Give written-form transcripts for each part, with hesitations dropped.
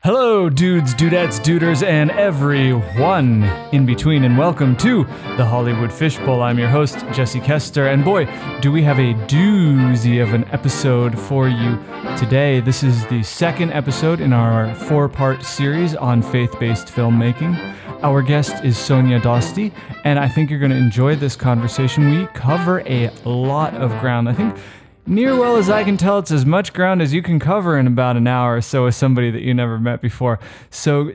Hello, dudes, dudettes, duders, and everyone in between, and welcome to the Hollywood Fishbowl. I'm your host, Jesse Kester, and boy, do we have a doozy of an episode for you today. This is the second episode in our four-part series on faith-based filmmaking. Our guest is Sonia Dosti, and I think you're going to enjoy this conversation. We cover a lot of ground. I think near well as I can tell, it's as much ground as you can cover in about an hour or so with somebody that you never met before. So,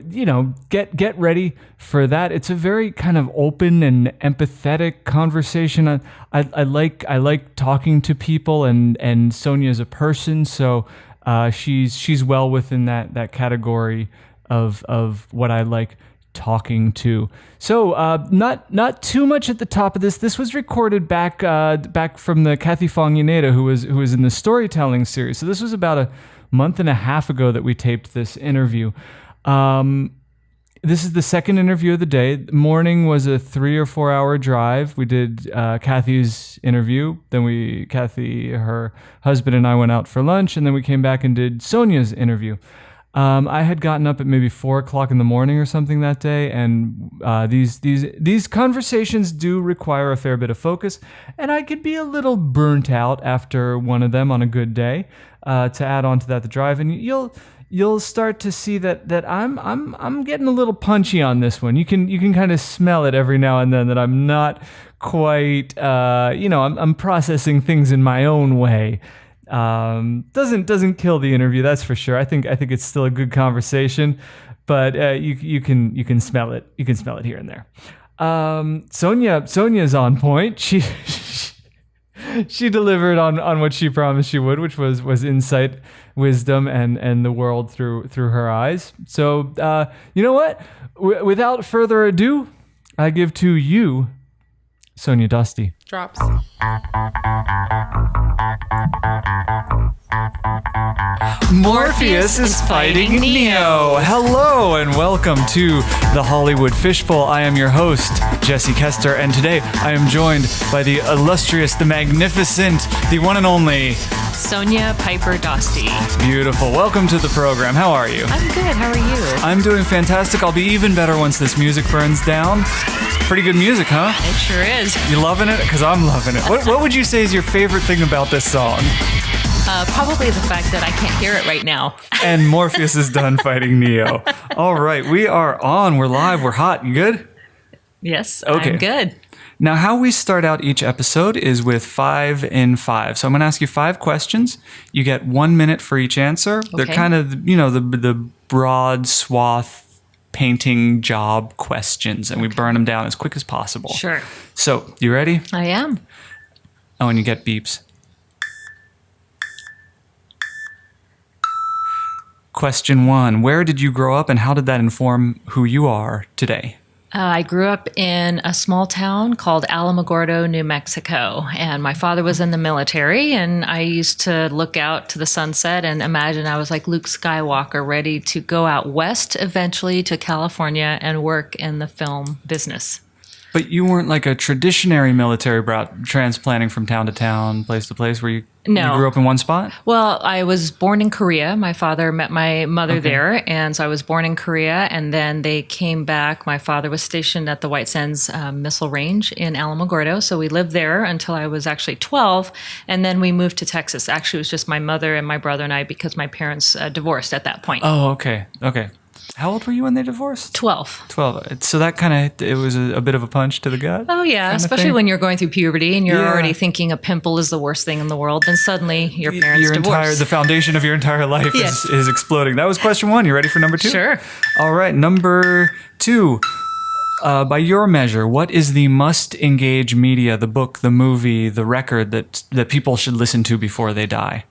get ready for that. It's a very kind of open and empathetic conversation. I like talking to people, and Sonia is a person, so she's well within that category of what I like talking to. So not too much at the top of this. This was recorded back from the Kathy Fong Yaneda, who was in the storytelling series. So this was about a month and a half ago that we taped this interview. This is the second interview of the day. The morning was a 3 or 4 hour drive. We did Kathy's interview. Then Kathy, her husband, and I went out for lunch, and then we came back and did Sonia's interview. I had gotten up at maybe 4 o'clock in the morning or something that day, and these conversations do require a fair bit of focus, and I could be a little burnt out after one of them on a good day. To add on to that, the drive, and you'll start to see that I'm getting a little punchy on this one. You can kind of smell it every now and then that I'm not quite I'm processing things in my own way. Doesn't kill the interview, that's for sure. I think it's still a good conversation, but you can smell it. You can smell it here and there. Sonia's on point. She delivered on what she promised she would, which was insight, wisdom, and the world through her eyes. So you know what? Without further ado, I give to you, Sonia Dosti. Drops. Morpheus is fighting Neo. Hello and welcome to the Hollywood Fishbowl. I am your host, Jesse Kester, and today I am joined by the illustrious, the magnificent, the one and only Sonia Piper Dosti. Beautiful. Welcome to the program. How are you? I'm good. How are you? I'm doing fantastic. I'll be even better once this music burns down. Pretty good music, huh? It sure is. You loving it? Because I'm loving it. What would you say is your favorite thing about this song? Probably the fact that I can't hear it right now. And Morpheus is done fighting Neo. All right, we are on. We're live. We're hot. You good? Yes, okay. I'm good. Now, how we start out each episode is with 5 in 5. So I'm going to ask you 5 questions. You get 1 minute for each answer. Okay. They're kind of, the broad swath painting job questions, and we burn them down as quick as possible. Sure. So, you ready? I am. Oh, and you get beeps. Question 1. Where did you grow up, and how did that inform who you are today? I grew up in a small town called Alamogordo, New Mexico, and my father was in the military, and I used to look out to the sunset and imagine I was like Luke Skywalker, ready to go out west eventually to California and work in the film business. But you weren't like a traditionary military brat transplanting from town to town, place to place, where you grew up in one spot? Well, I was born in Korea. My father met my mother there, and so I was born in Korea, and then they came back. My father was stationed at the White Sands Missile Range in Alamogordo, so we lived there until I was actually 12, and then we moved to Texas. Actually, it was just my mother and my brother and I because my parents divorced at that point. Oh, okay. How old were you when they divorced? 12. 12. So that kind of, it was a bit of a punch to the gut? Oh, yeah. Especially when you're going through puberty and you're already thinking a pimple is the worst thing in the world. Then suddenly your parents divorce. The foundation of your entire life is exploding. That was question 1. You ready for number 2? Sure. All right. Number 2. By your measure, what is the must-engage media, the book, the movie, the record that people should listen to before they die?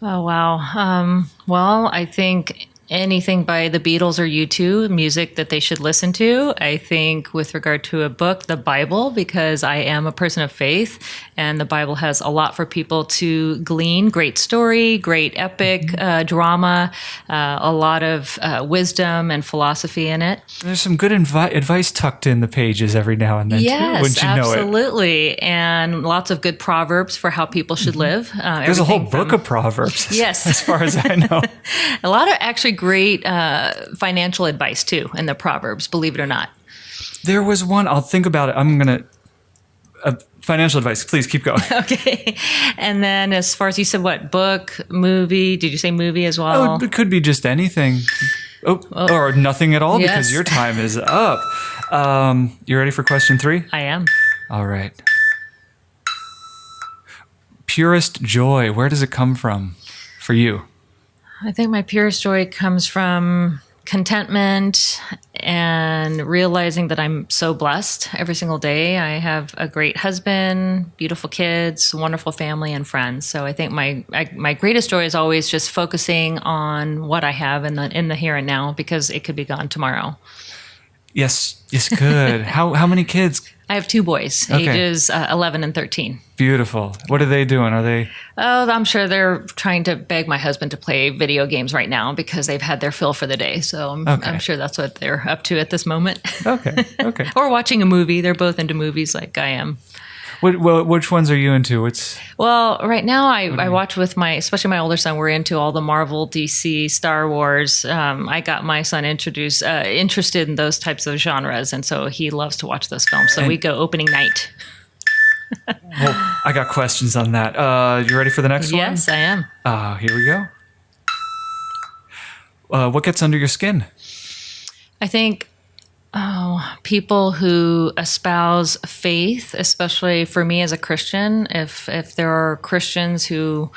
Oh, wow. Well, I think anything by the Beatles or U2, music that they should listen to. I think with regard to a book, the Bible, because I am a person of faith, and the Bible has a lot for people to glean. Great story, great epic drama, a lot of wisdom and philosophy in it. There's some good advice tucked in the pages every now and then, too. Yes, absolutely. And lots of good proverbs for how people should live. There's a whole book of proverbs, yes, as far as I know. A lot of actually great financial advice too in the Proverbs, believe it or not. There was one, I'll think about it. I'm going to, financial advice, please keep going. Okay. And then as far as you said, what, book, movie? Did you say movie as well? Oh, it could be just anything. Or nothing at all, because your time is up. You ready for question 3? I am. All right. Purest joy, where does it come from for you? I think my purest joy comes from contentment and realizing that I'm so blessed every single day. I have a great husband, beautiful kids, wonderful family and friends. So I think my greatest joy is always just focusing on what I have in the here and now, because it could be gone tomorrow. Yes, good. How many kids? I have 2 boys, ages 11 and 13. Beautiful. What are they doing? Are they? Oh, I'm sure they're trying to beg my husband to play video games right now because they've had their fill for the day. So I'm sure that's what they're up to at this moment. Okay. Or watching a movie. They're both into movies like I am. Which ones are you into? Well, right now I watch with especially my older son. We're into all the Marvel, DC, Star Wars. I got my son interested in those types of genres, and so he loves to watch those films. So we go opening night. Well, I got questions on that. You ready for the next one? Yes, I am. Here we go. What gets under your skin? I think people who espouse faith, especially for me as a Christian, if there are Christians who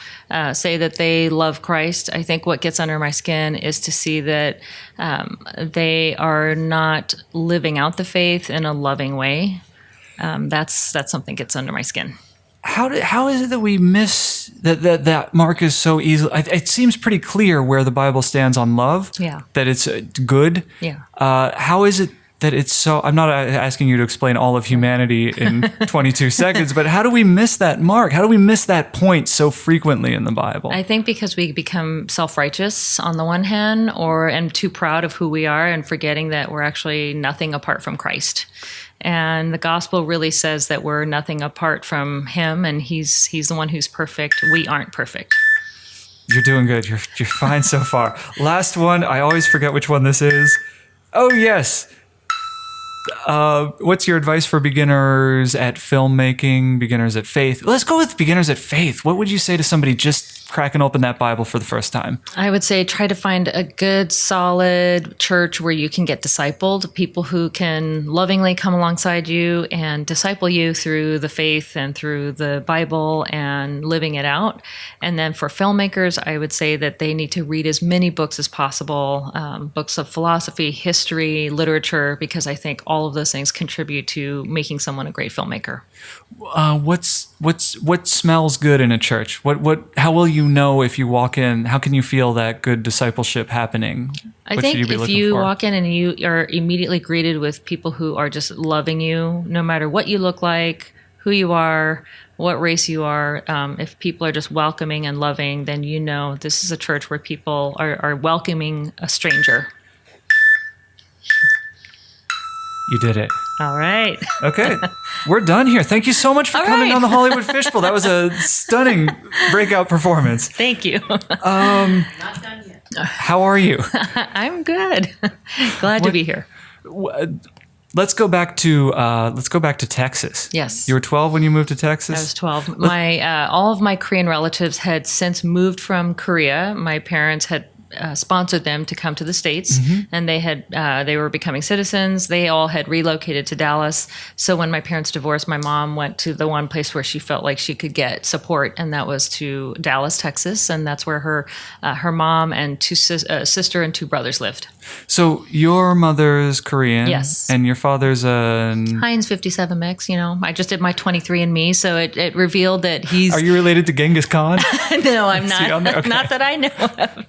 say that they love Christ, I think what gets under my skin is to see that they are not living out the faith in a loving way. That's something that gets under my skin. How is it that we miss that mark is so easily? It seems pretty clear where the Bible stands on love. Yeah. That it's good. Yeah. How is it that it's so? I'm not asking you to explain all of humanity in 22 seconds, but how do we miss that mark? How do we miss that point so frequently in the Bible? I think because we become self-righteous on the one hand, and too proud of who we are, and forgetting that we're actually nothing apart from Christ. And the gospel really says that we're nothing apart from him, and he's the one who's perfect. We aren't perfect. You're doing good. You're fine so far. Last one. I always forget which one this is. Oh, yes. What's your advice for beginners at filmmaking, beginners at faith? Let's go with beginners at faith. What would you say to somebody just cracking open that Bible for the first time? I would say try to find a good, solid church where you can get discipled, people who can lovingly come alongside you and disciple you through the faith and through the Bible and living it out. And then for filmmakers, I would say that they need to read as many books as possible, books of philosophy, history, literature, because I think all of those things contribute to making someone a great filmmaker. What smells good in a church? How will you know if you walk in? How can you feel that good discipleship happening? I think if you walk in and you are immediately greeted with people who are just loving you, no matter what you look like, who you are, what race you are, if people are just welcoming and loving, then you know this is a church where people are welcoming a stranger. You did it. All right. Okay. We're done here. Thank you so much for coming on the Hollywood Fishbowl. That was a stunning breakout performance. Thank you. Not done yet. How are you? I'm good. Glad to be here. Let's go back to Texas. Yes. You were 12 when you moved to Texas? I was 12. All of my Korean relatives had since moved from Korea. My parents had sponsored them to come to the States, and they were becoming citizens. They all had relocated to Dallas. So when my parents divorced, my mom went to the one place where she felt like she could get support, and that was to Dallas, Texas, and that's where her mom and sister and 2 brothers lived. So your mother's Korean, yes, and your father's Heinz 57 mix. I just did my 23andMe, so it revealed that he's. Are you related to Genghis Khan? No, I'm not. Okay. Not that I know of.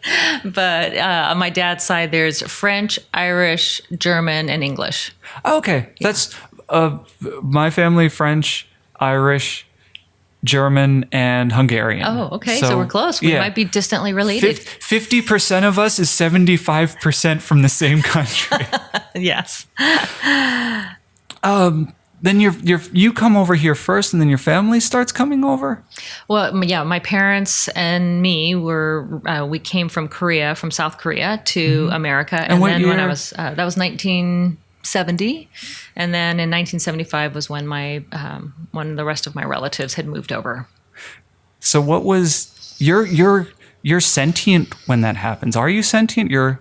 But on my dad's side, there's French, Irish, German, and English. Okay, yeah. That's my family: French, Irish, German, and Hungarian. Oh, okay. So we're close. We might be distantly related. 50% of us is 75% from the same country. Yes. then you come over here first, and then your family starts coming over? Well, yeah, my parents and me we came from South Korea to America. And what then year? when I was, that was 1970. And then in 1975 was when when the rest of my relatives had moved over. So what was, you're sentient when that happens. Are you sentient? You're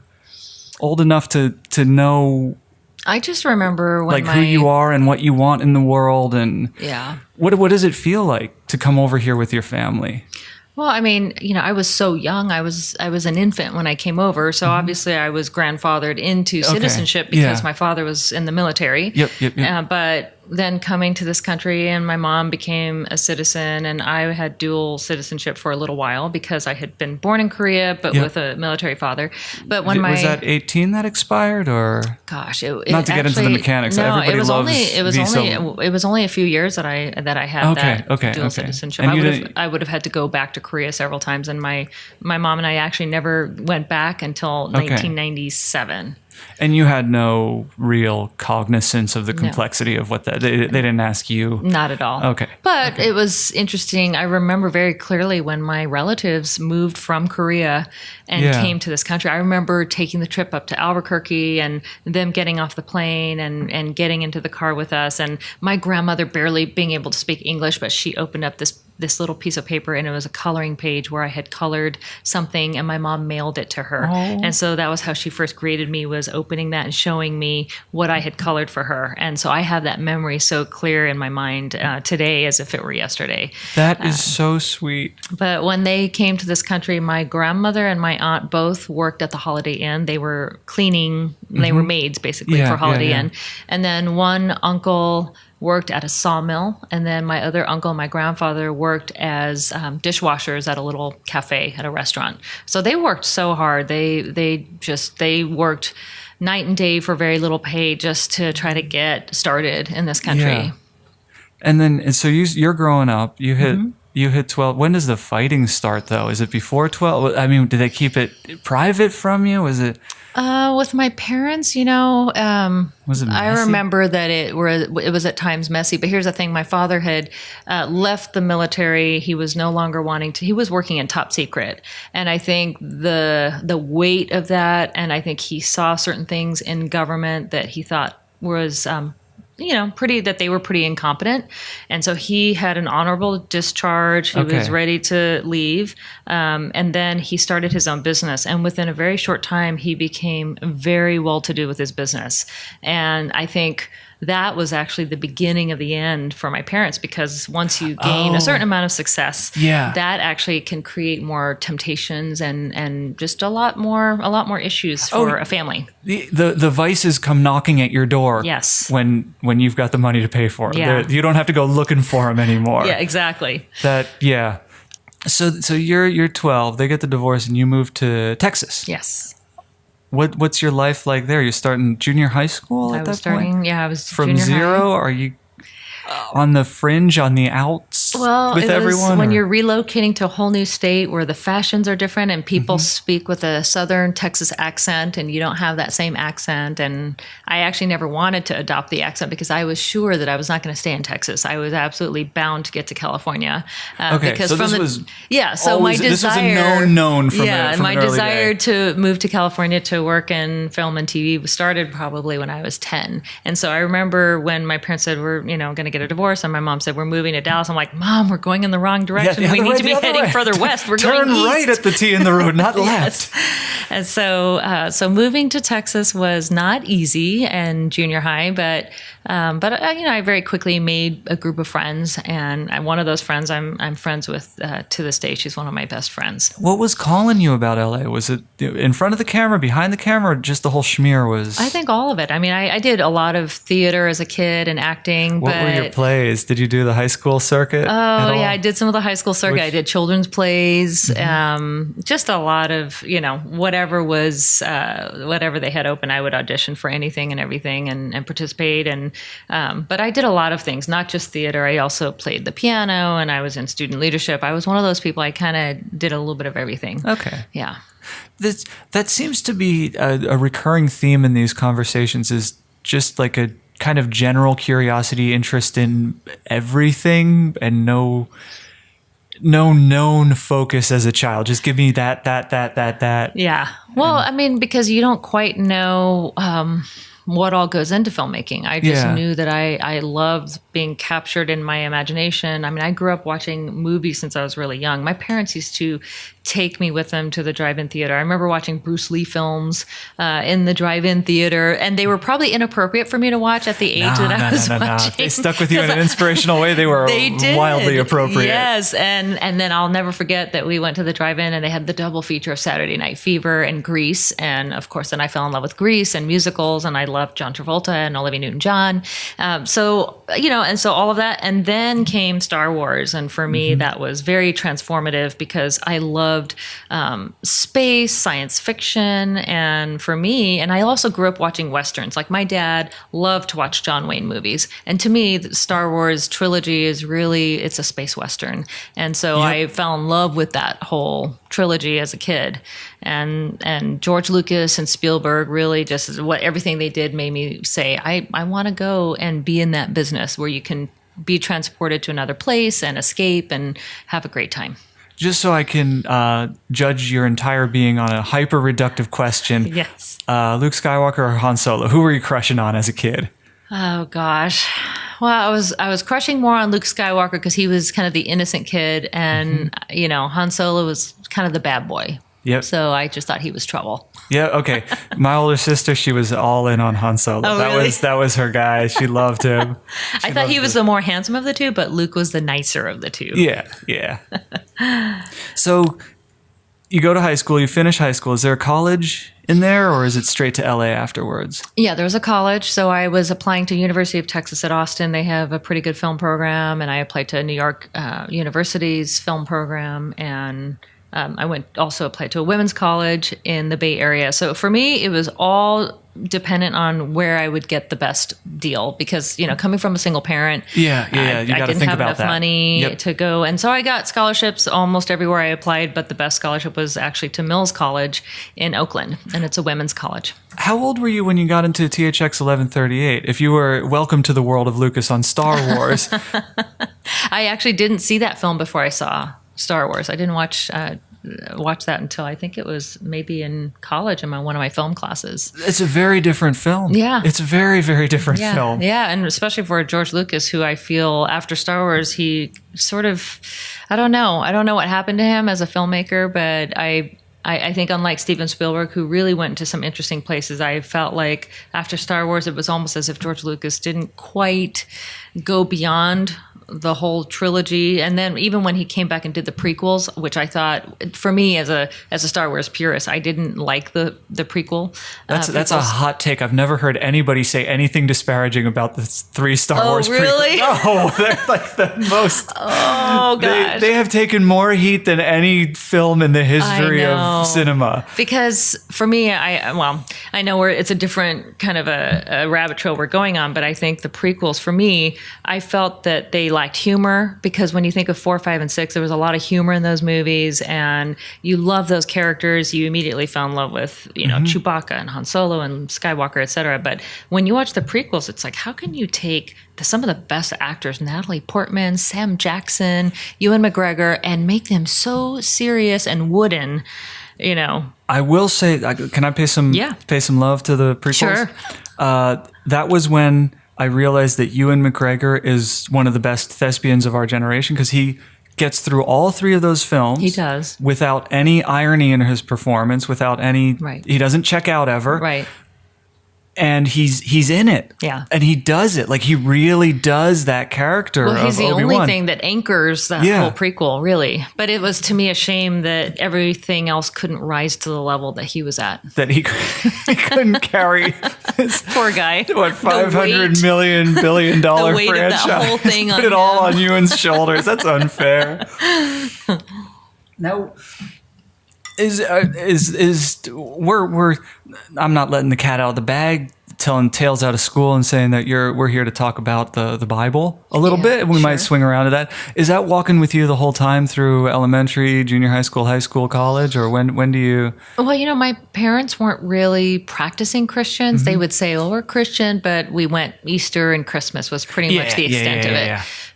old enough to know I just remember when who you are and what you want in the world, and yeah. What does it feel like to come over here with your family? Well, I mean, I was so young. I was an infant when I came over, so obviously I was grandfathered into citizenship because my father was in the military. Yep. But then coming to this country, and my mom became a citizen, and I had dual citizenship for a little while because I had been born in Korea, but with a military father. But when was that 18 that expired, or gosh, not to get into the mechanics? No, everybody loves it was only a few years that I had dual citizenship. And I would have had to go back to Korea several times, and my mom and I actually never went back until 1997. And you had no real cognizance of the complexity of what that... They didn't ask you? Not at all. Okay. But it was interesting. I remember very clearly when my relatives moved from Korea and came to this country. I remember taking the trip up to Albuquerque and them getting off the plane and getting into the car with us. And my grandmother barely being able to speak English, but she opened up this little piece of paper, and it was a coloring page where I had colored something, and my mom mailed it to her. And so that was how she first greeted me, was opening that and showing me what I had colored for her. And so I have that memory so clear in my mind today as if it were yesterday. That is so sweet. But when they came to this country, my grandmother and my aunt both worked at the Holiday Inn. They were cleaning, they were maids basically for Holiday Inn. And then one uncle worked at a sawmill, and then my other uncle, my grandfather, worked as dishwashers at a little cafe at a restaurant. So they worked so hard. They worked night and day for very little pay just to try to get started in this country. Yeah. And so you're growing up. You hit 12. When does the fighting start, though? Is it before 12? I mean, did they keep it private from you? Was it? With my parents, was it messy? I remember that it was at times messy. But here's the thing: my father had left the military. He was no longer wanting to. He was working in top secret, and I think the weight of that, and I think he saw certain things in government that he thought was that they were pretty incompetent. And so he had an honorable discharge. He was ready to leave. And then he started his own business. And within a very short time, he became very well-to-do with his business. And I think that was actually the beginning of the end for my parents, because once you gain a certain amount of success, that actually can create more temptations and just a lot more issues for a family. The vices come knocking at your door. Yes. When you've got the money to pay for them. Yeah. You don't have to go looking for them anymore. Yeah, exactly. So you're 12. They get the divorce, and you move to Texas. Yes. What's your life like there? You're starting junior high school at that point? Yeah, I was from zero. Are you on the fringe, on the outs with everyone? When you're relocating to a whole new state where the fashions are different and people speak with a Southern Texas accent, and you don't have that same accent. And I actually never wanted to adopt the accent because I was sure that I was not going to stay in Texas. I was absolutely bound to get to California. Because so this was my desire. This was a known from my an early desire day. to move to California to work in film and TV started probably when I was 10. And so I remember when my parents said, we're going to get a divorce, and my mom said, we're moving to Dallas. I'm like, Mom, we're going in the wrong direction. We need to be heading further west. We're Turn going east. right at the T in the road, not left. And so moving to Texas was not easy in junior high, but I very quickly made a group of friends, and one of those friends I'm friends with to this day. She's one of my best friends. What was calling you about LA? Was it in front of the camera, behind the camera, or just the whole schmear was? I think all of it. I mean, I did a lot of theater as a kid and acting. What were your plays? Did you do the high school circuit? Oh, yeah, I did some of the high school circuit. I did children's plays, just a lot of, whatever they had open. I would audition for anything and everything and participate. But I did a lot of things, not just theater. I also played the piano, and I was in student leadership. I was one of those people. I kind of did a little bit of everything. Okay. Yeah. That seems to be a recurring theme in these conversations, is just like a kind of general curiosity, interest in everything, and no known focus as a child. Just give me that. Yeah. Well, I mean, because you don't quite know what all goes into filmmaking. I just knew that I loved being captured in my imagination. I mean, I grew up watching movies since I was really young. My parents used to take me with them to the drive-in theater. I remember watching Bruce Lee films in the drive-in theater, and they were probably inappropriate for me to watch at the age I was watching. They stuck with you in an inspirational way. They were wildly appropriate. Yes, and then I'll never forget that we went to the drive-in and they had the double feature of Saturday Night Fever and Grease, and of course, then I fell in love with Grease and musicals, and I loved John Travolta and Olivia Newton-John. So all of that, and then came Star Wars, and for me, that was very transformative because I loved space, science fiction, and for me, and I also grew up watching Westerns. Like my dad loved to watch John Wayne movies, and to me, the Star Wars trilogy is really, it's a space Western. And so I fell in love with that whole trilogy as a kid. And George Lucas and Spielberg really just, everything they did made me say, I want to go and be in that business where you can be transported to another place and escape and have a great time. Just so I can judge your entire being on a hyper-reductive question. Yes. Luke Skywalker or Han Solo? Who were you crushing on as a kid? Oh gosh. Well, I was crushing more on Luke Skywalker because he was kind of the innocent kid, and Han Solo was kind of the bad boy. Yep. So I just thought he was trouble. Yeah. Okay. My older sister, she was all in on Han Solo. Oh, really? That was her guy. She loved him. I thought he was the more handsome of the two, but Luke was the nicer of the two. Yeah. So you go to high school. You finish high school. Is there a college in there, or is it straight to LA afterwards? Yeah, there was a college. So I was applying to University of Texas at Austin. They have a pretty good film program, and I applied to New York University's film program, and I applied to a women's college in the Bay Area. So for me, it was all dependent on where I would get the best deal because, coming from a single parent, you got to think about that. I didn't have enough money to go. And so I got scholarships almost everywhere I applied, but the best scholarship was actually to Mills College in Oakland, and it's a women's college. How old were you when you got into THX 1138? If you were welcome to the world of Lucas on Star Wars. I actually didn't see that film before I saw Star Wars. I didn't watch that until I think it was maybe in college in one of my film classes. It's a very different film. Yeah. It's a very, very different film. Yeah, and especially for George Lucas, who I feel after Star Wars, he sort of, I don't know what happened to him as a filmmaker, but I think unlike Steven Spielberg, who really went into some interesting places, I felt like after Star Wars, it was almost as if George Lucas didn't quite go beyond the whole trilogy. And then even when he came back and did the prequels, which I thought, for me as a Star Wars purist, I didn't like the prequel. That's a hot take. I've never heard anybody say anything disparaging about the three Star Wars really? prequels. No, they're like the most. Oh gosh, they have taken more heat than any film in the history of cinema. Because for me, I know it's a different kind of a rabbit trail we're going on, but I think the prequels, for me, I felt that they lacked humor, because when you think of 4, 5, and 6, there was a lot of humor in those movies, and you love those characters. You immediately fell in love with, Chewbacca and Han Solo and Skywalker, etc. But when you watch the prequels, it's like, how can you take some of the best actors, Natalie Portman, Sam Jackson, Ewan McGregor, and make them so serious and wooden, I will say, can I pay some love to the prequels? Sure. That was when I realized that Ewan McGregor is one of the best thespians of our generation, because he gets through all three of those films. He does. Without any irony in his performance, without any... Right. He doesn't check out ever. Right. And he's in it. Yeah. And he does it. Like, he really does that character of Obi-Wan. Well, he's the only thing that anchors that whole prequel, really. But it was, to me, a shame that everything else couldn't rise to the level that he was at. That he couldn't carry this... Poor guy. What, $500 billion the weight franchise? Of that whole thing Put on it all him. on Ewan's shoulders. That's unfair. Now... we're I'm not letting the cat out of the bag telling tales out of school and saying that we're here to talk about the Bible a little bit. We might swing around to that. Is that walking with you the whole time through elementary, junior high school, college, or when do you? Well, my parents weren't really practicing Christians. They would say, "Oh, we're Christian," but we went Easter and Christmas was pretty much the extent of it.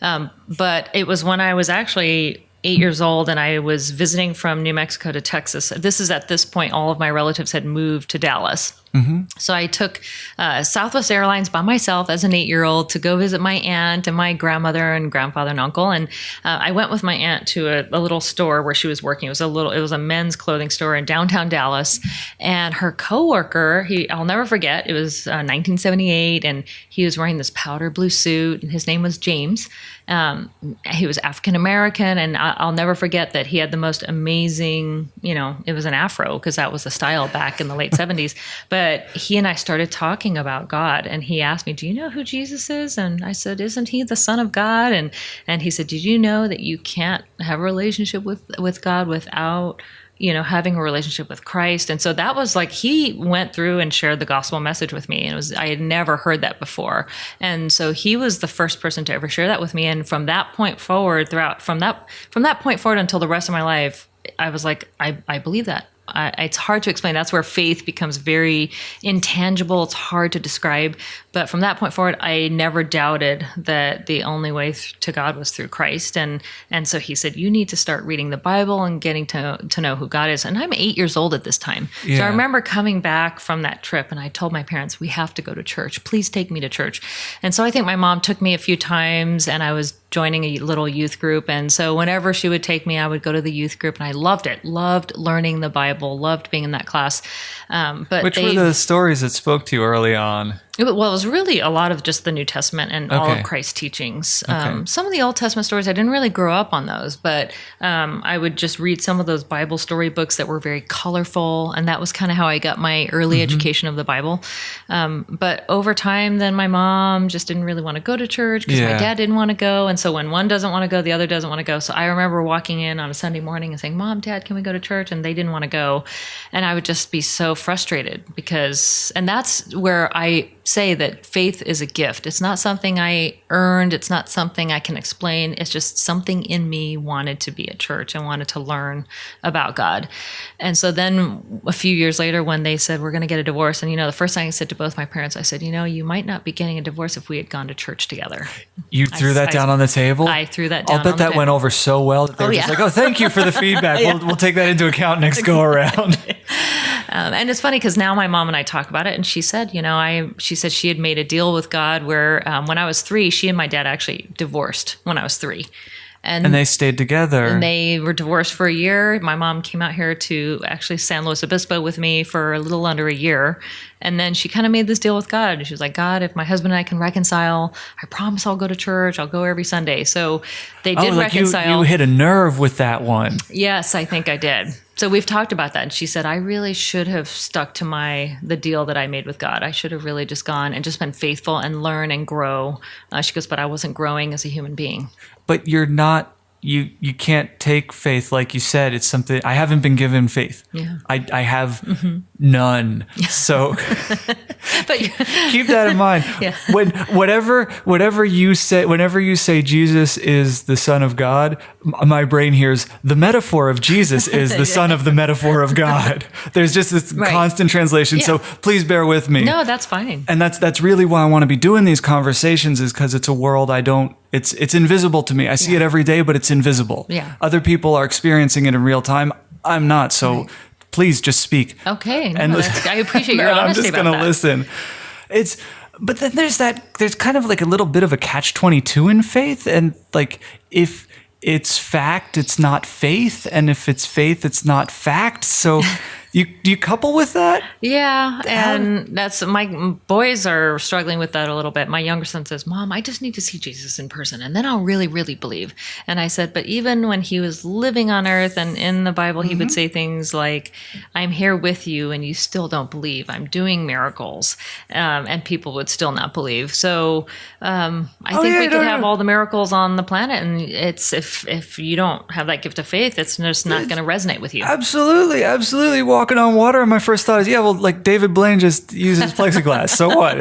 Yeah. But it was when I was actually 8 years old and I was visiting from New Mexico to Texas. At this point, all of my relatives had moved to Dallas. So I took Southwest Airlines by myself as an 8-year-old to go visit my aunt and my grandmother and grandfather and uncle. And I went with my aunt to a little store where she was working. It was a men's clothing store in downtown Dallas. And her coworker, I'll never forget, it was 1978, and he was wearing this powder blue suit, and his name was James. He was African American, and I'll never forget that he had the most amazing, it was an afro because that was the style back in the late 70s. But he and I started talking about God, and he asked me, "Do you know who Jesus is?" And I said, "Isn't he the Son of God?" And he said, "Did you know that you can't have a relationship with God without having a relationship with Christ?" And so that was like, he went through and shared the gospel message with me. And I had never heard that before. And so he was the first person to ever share that with me. And from that point forward, from that point forward until the rest of my life, I was like, I believe that. It's hard to explain. That's where faith becomes very intangible. It's hard to describe. But from that point forward, I never doubted that the only way to God was through Christ. And so he said, "You need to start reading the Bible and getting to know who God is." And I'm 8 years old at this time. Yeah. So I remember coming back from that trip, and I told my parents, "We have to go to church. Please take me to church." And so I think my mom took me a few times, and I was joining a little youth group. And so whenever she would take me, I would go to the youth group, and I loved it. Loved learning the Bible, loved being in that class. Which were the stories that spoke to you early on? It was really a lot of just the New Testament and all of Christ's teachings. Some of the Old Testament stories, I didn't really grow up on those, but I would just read some of those Bible story books that were very colorful, and that was kind of how I got my early education of the Bible. But over time, then my mom just didn't really want to go to church because my dad didn't want to go, and so when one doesn't want to go, the other doesn't want to go. So I remember walking in on a Sunday morning and saying, "Mom, Dad, can we go to church?" And they didn't want to go, and I would just be so frustrated and that's where I say that faith is a gift. It's not something I earned. It's not something I can explain. It's just something in me wanted to be at church and wanted to learn about God. And so then a few years later, when they said, "We're going to get a divorce," and the first thing I said to both my parents, I said, "You might not be getting a divorce if we had gone to church together." You threw that down on the table? I threw that down. I'll bet that went over so well that they were just like, "Oh, thank you for the feedback. We'll take that into account next go around." And it's funny because now my mom and I talk about it, and she said, she said she had made a deal with God where when I was 3, she and my dad actually divorced when I was 3. And they stayed together. And they were divorced for a year. My mom came out here to actually San Luis Obispo with me for a little under a year. And then she kind of made this deal with God. She was like, "God, if my husband and I can reconcile, I promise I'll go to church. I'll go every Sunday." So they did reconcile. You hit a nerve with that one. Yes, I think I did. So we've talked about that. And she said, "I really should have stuck to the deal that I made with God. I should have really just gone and just been faithful and learn and grow." She goes, "But I wasn't growing as a human being." But you're not, you can't take faith. Like you said, it's something, I haven't been given faith. Yeah. I have none. So but keep that in mind. Yeah. Whenever you say Jesus is the Son of God, my brain hears the metaphor of Jesus is the son of the metaphor of God. There's just this constant translation. Yeah. So please bear with me. No, that's fine. And that's really why I want to be doing these conversations, is because it's a world it's invisible to me. I see it every day, but it's invisible. Yeah. Other people are experiencing it in real time. I'm not. So please just speak. Okay. No, I appreciate your honesty about that. I'm just going to listen. But then there's kind of like a little bit of a catch-22 in faith. And like, if it's fact, it's not faith. And if it's faith, it's not fact. So do you couple with that? Yeah. And that's, my boys are struggling with that a little bit. My younger son says, "Mom, I just need to see Jesus in person, and then I'll really, really believe." And I said, but even when he was living on earth and in the Bible, he would say things like, "I'm here with you and you still don't believe. I'm doing miracles." And people would still not believe. So I think we could have all the miracles on the planet, and it's if you don't have that gift of faith, it's just not going to resonate with you. Absolutely. Walk walking on water, and my first thought is, yeah, well, like David Blaine just uses plexiglass. So what?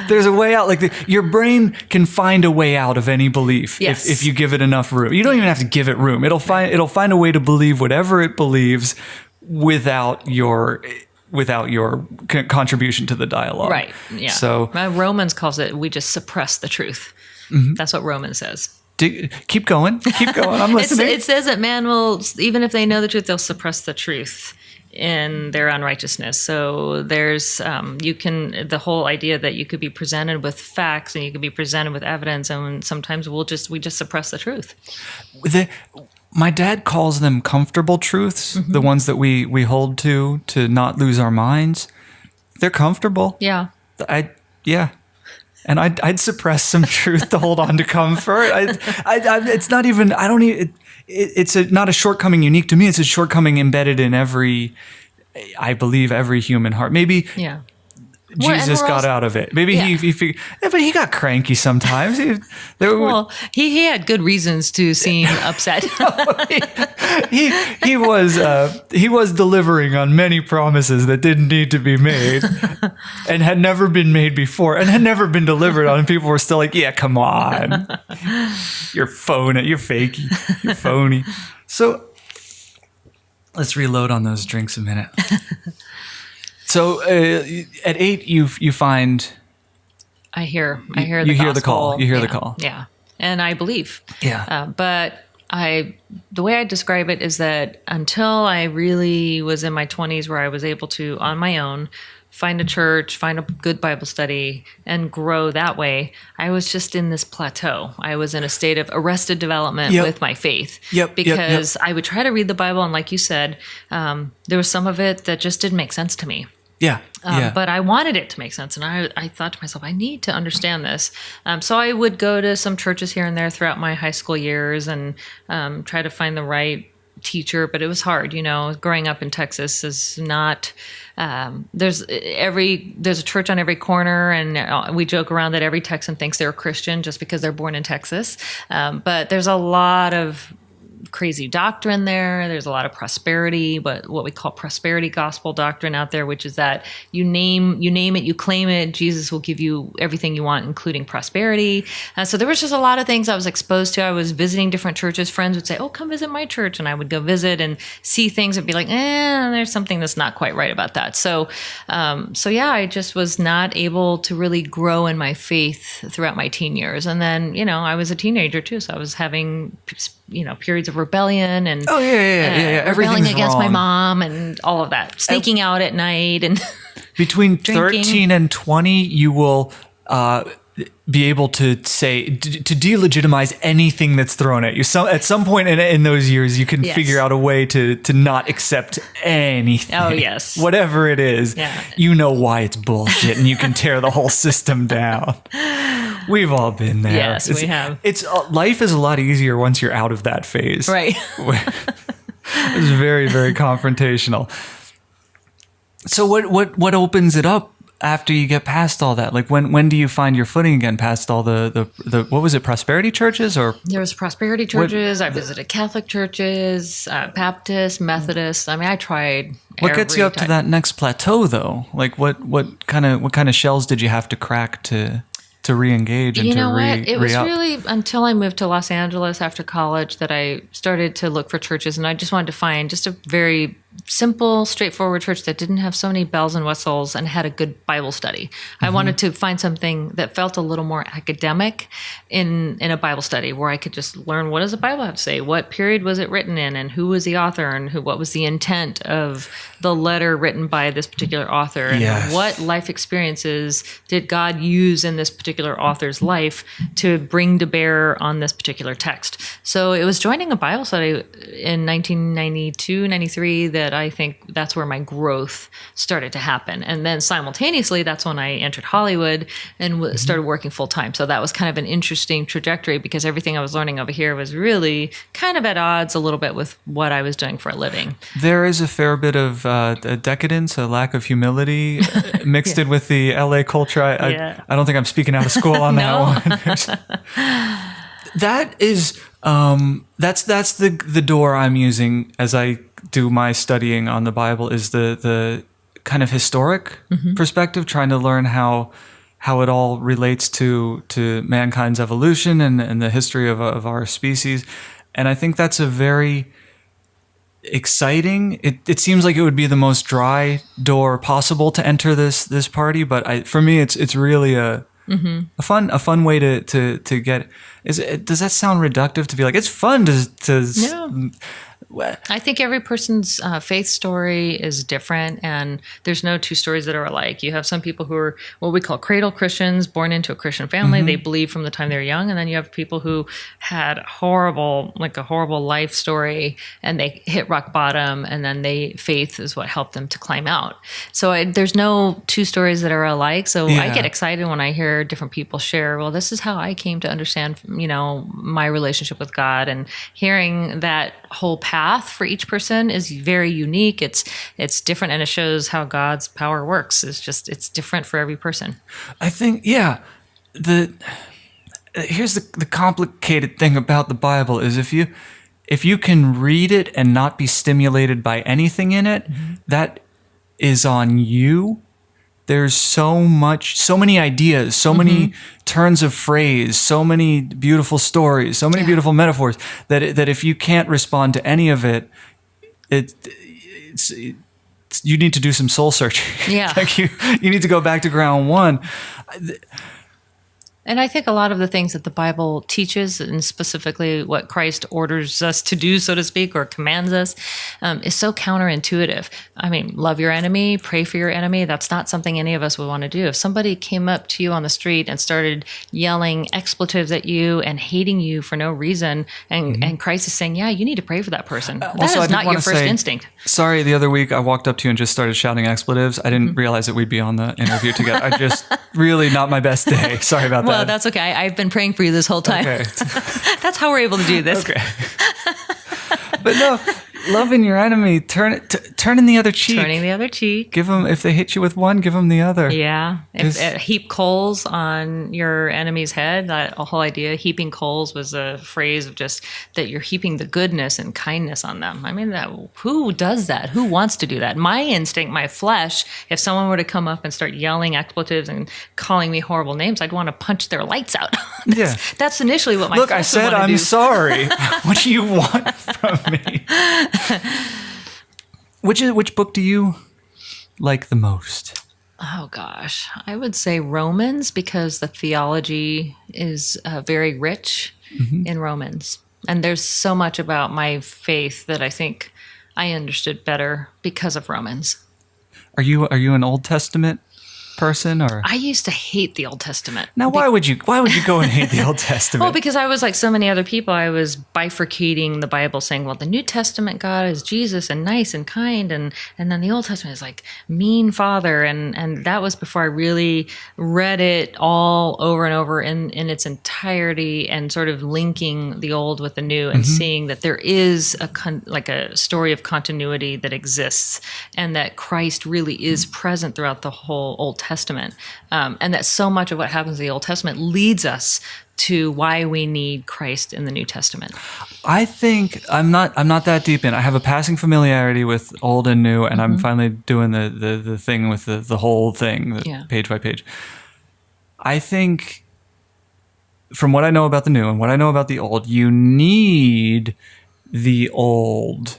There's a way out. Like your brain can find a way out of any belief if you give it enough room. You don't even have to give it room. It'll find a way to believe whatever it believes without your contribution to the dialogue. Right. Yeah. So Romans calls it, we just suppress the truth. Mm-hmm. That's what Romans says. Keep going. I'm listening. It says that man will, even if they know the truth, they'll suppress the truth in their unrighteousness. So there's the whole idea that you could be presented with facts and you could be presented with evidence, and sometimes we just suppress the truth. My dad calls them comfortable truths, the ones that we hold to not lose our minds. They're comfortable. Yeah. And I'd suppress some truth to hold on to comfort. It's not even. I don't even. It's not a shortcoming unique to me. It's a shortcoming embedded in I believe every human heart. Maybe. Yeah. Jesus got out of it. Maybe he figured, but he got cranky sometimes. He had good reasons to seem upset. he was delivering on many promises that didn't need to be made, and had never been made before, and had never been delivered on. And people were still like, "Yeah, come on, you're phony, you're fakey, you're phony." So let's reload on those drinks a minute. So at 8, you find. I hear the call. You hear the call. Yeah, and I believe. Yeah. But the way I describe it is that until I really was in my 20s, where I was able to, on my own, find a church, find a good Bible study, and grow that way, I was just in this plateau. I was in a state of arrested development with my faith. Because I would try to read the Bible, and like you said, there was some of it that just didn't make sense to me. But I wanted it to make sense. And I thought to myself, I need to understand this. So I would go to some churches here and there throughout my high school years and try to find the right teacher. But it was hard. Growing up in Texas is not... there's a church on every corner, and we joke around that every Texan thinks they're a Christian just because they're born in Texas. But there's a lot of crazy doctrine there. There's a lot of prosperity, what we call prosperity gospel doctrine out there, which is that you name it, you claim it, Jesus will give you everything you want, including prosperity. So there was just a lot of things I was exposed to. I was visiting different churches. Friends would say, "Oh, come visit my church," and I would go visit and see things and be like, there's something that's not quite right about that. So I just was not able to really grow in my faith throughout my teen years. And then, I was a teenager too, so I was having periods of rebellion and rebelling against my mom and all of that, sneaking out at night and between drinking. 13 and 20, you will be able to say to delegitimize anything that's thrown at you. So at some point in those years, you can figure out a way to not accept anything. Oh yes, whatever it is, you know why it's bullshit, and you can tear the whole system down. We've all been there. Yes, we have. Life is a lot easier once you're out of that phase. Right. It's very, very confrontational. So what opens it up after you get past all that? Like when do you find your footing again past all the what was it, prosperity churches? Or there was prosperity churches. I visited Catholic churches, Baptist, Methodist. I mean, I tried. What gets you up to that next plateau though? Like what kind of shells did you have to crack to re-engage and It was really until I moved to Los Angeles after college that I started to look for churches, and I just wanted to find just a very simple, straightforward church that didn't have so many bells and whistles and had a good Bible study. I wanted to find something that felt a little more academic in a Bible study, where I could just learn, what does the Bible have to say? What period was it written in, and who was the author, and what was the intent of the letter written by this particular author, and what life experiences did God use in this particular author's life to bring to bear on this particular text. So it was joining a Bible study in 1992, 93 that I think that's where my growth started to happen. And then simultaneously, that's when I entered Hollywood and started working full time. So that was kind of an interesting trajectory, because everything I was learning over here was really kind of at odds a little bit with what I was doing for a living. There is a fair bit of a decadence, a lack of humility mixed in with the LA culture. I don't think I'm speaking out of school on that one. That is, that's the door I'm using as I do my studying on the Bible is the kind of historic perspective, trying to learn how it all relates to mankind's evolution and the history of our species. And I think that's a very exciting. It seems like it would be the most dry door possible to enter this party, but for me, it's really a fun way to get. Does that sound reductive to be like it's fun to No. I think every person's faith story is different, and there's no two stories that are alike. You have some people who are what we call cradle Christians, born into a Christian family. They believe from the time they're young, and then you have people who had a horrible life story, and they hit rock bottom, and then faith is what helped them to climb out. So there's no two stories that are alike. So I get excited when I hear different people share, well, this is how I came to understand, my relationship with God, and hearing that whole path for each person is very unique. It's different, and it shows how God's power works. It's different for every person. I think, here's the complicated thing about the Bible is if you can read it and not be stimulated by anything in it, that is on you. There's so many ideas, so many turns of phrase, so many beautiful stories, so many beautiful metaphors that if you can't respond to any of it, you need to do some soul searching. Yeah. Like you need to go back to ground one. And I think a lot of the things that the Bible teaches, and specifically what Christ orders us to do, so to speak, or commands us, is so counterintuitive. I mean, love your enemy, pray for your enemy. That's not something any of us would want to do. If somebody came up to you on the street and started yelling expletives at you and hating you for no reason, and Christ is saying, yeah, you need to pray for that person. That is not your first instinct. Sorry, the other week I walked up to you and just started shouting expletives. I didn't realize that we'd be on the interview together. I just really not my best day. Sorry about that. Well, that's okay. I've been praying for you this whole time. Okay. That's how we're able to do this. Okay. But no, loving your enemy, turning the other cheek. Turning the other cheek. Give them, if they hit you with one, give them the other. Yeah. Heap coals on your enemy's head. That whole idea, heaping coals, was a phrase of just that you're heaping the goodness and kindness on them. I mean, who does that? Who wants to do that? My instinct, my flesh, if someone were to come up and start yelling expletives and calling me horrible names, I'd want to punch their lights out. That's initially what my Look, flesh I said would want to I'm do. sorry. What do you want from me? Which book do you like the most? Oh gosh, I would say Romans, because the theology is very rich in Romans, and there's so much about my faith that I think I understood better because of Romans. Are you an Old Testament person, or I used to hate the Old Testament. now why would you go and hate the Old Testament? Well, because I was like so many other people, I was bifurcating the Bible, saying, well, the New Testament God is Jesus and nice and kind, and then the Old Testament is like mean father, and that was before I really read it all over and over in its entirety, and sort of linking the old with the new, and seeing that there is a story of continuity that exists, and that Christ really is present throughout the whole Old Testament, and that so much of what happens in the Old Testament leads us to why we need Christ in the New Testament. I think I'm not that deep in. I have a passing familiarity with Old and New, and I'm finally doing the thing with the whole thing, page by page. I think from what I know about the New and what I know about the Old, you need the Old.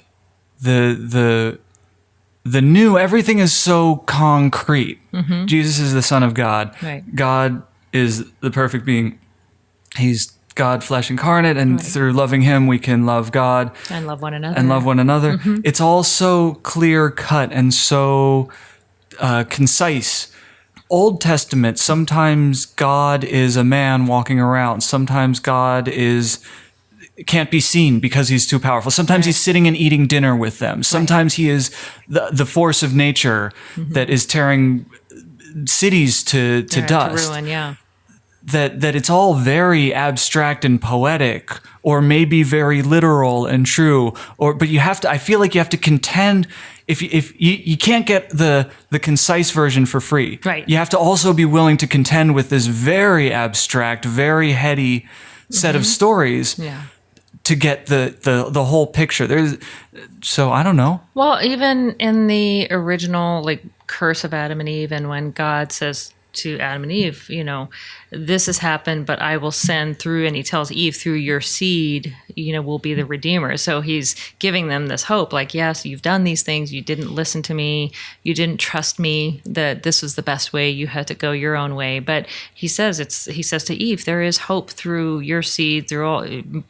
The New, everything is so concrete. Jesus is the Son of God. Right. God is the perfect being. He's God, flesh incarnate, and through loving him, we can love God. And love one another. It's all so clear cut and so concise. Old Testament, sometimes God is a man walking around. Sometimes God can't be seen because he's too powerful. Sometimes he's sitting and eating dinner with them. Sometimes he is the force of nature that is tearing cities to dust. To ruin, yeah. That it's all very abstract and poetic, or maybe very literal and true. But you have to. I feel like you have to contend. If you can't get the concise version for free, right? You have to also be willing to contend with this very abstract, very heady set of stories. Yeah. to get the whole picture. So I don't know. Well, even in the original curse of Adam and Eve, and when God says to Adam and Eve, this has happened, but I will send through, and he tells Eve, through your seed, will be the Redeemer. So he's giving them this hope, yes, you've done these things, you didn't listen to me, you didn't trust me, that this was the best way, you had to go your own way. But he says to Eve, there is hope through your seed,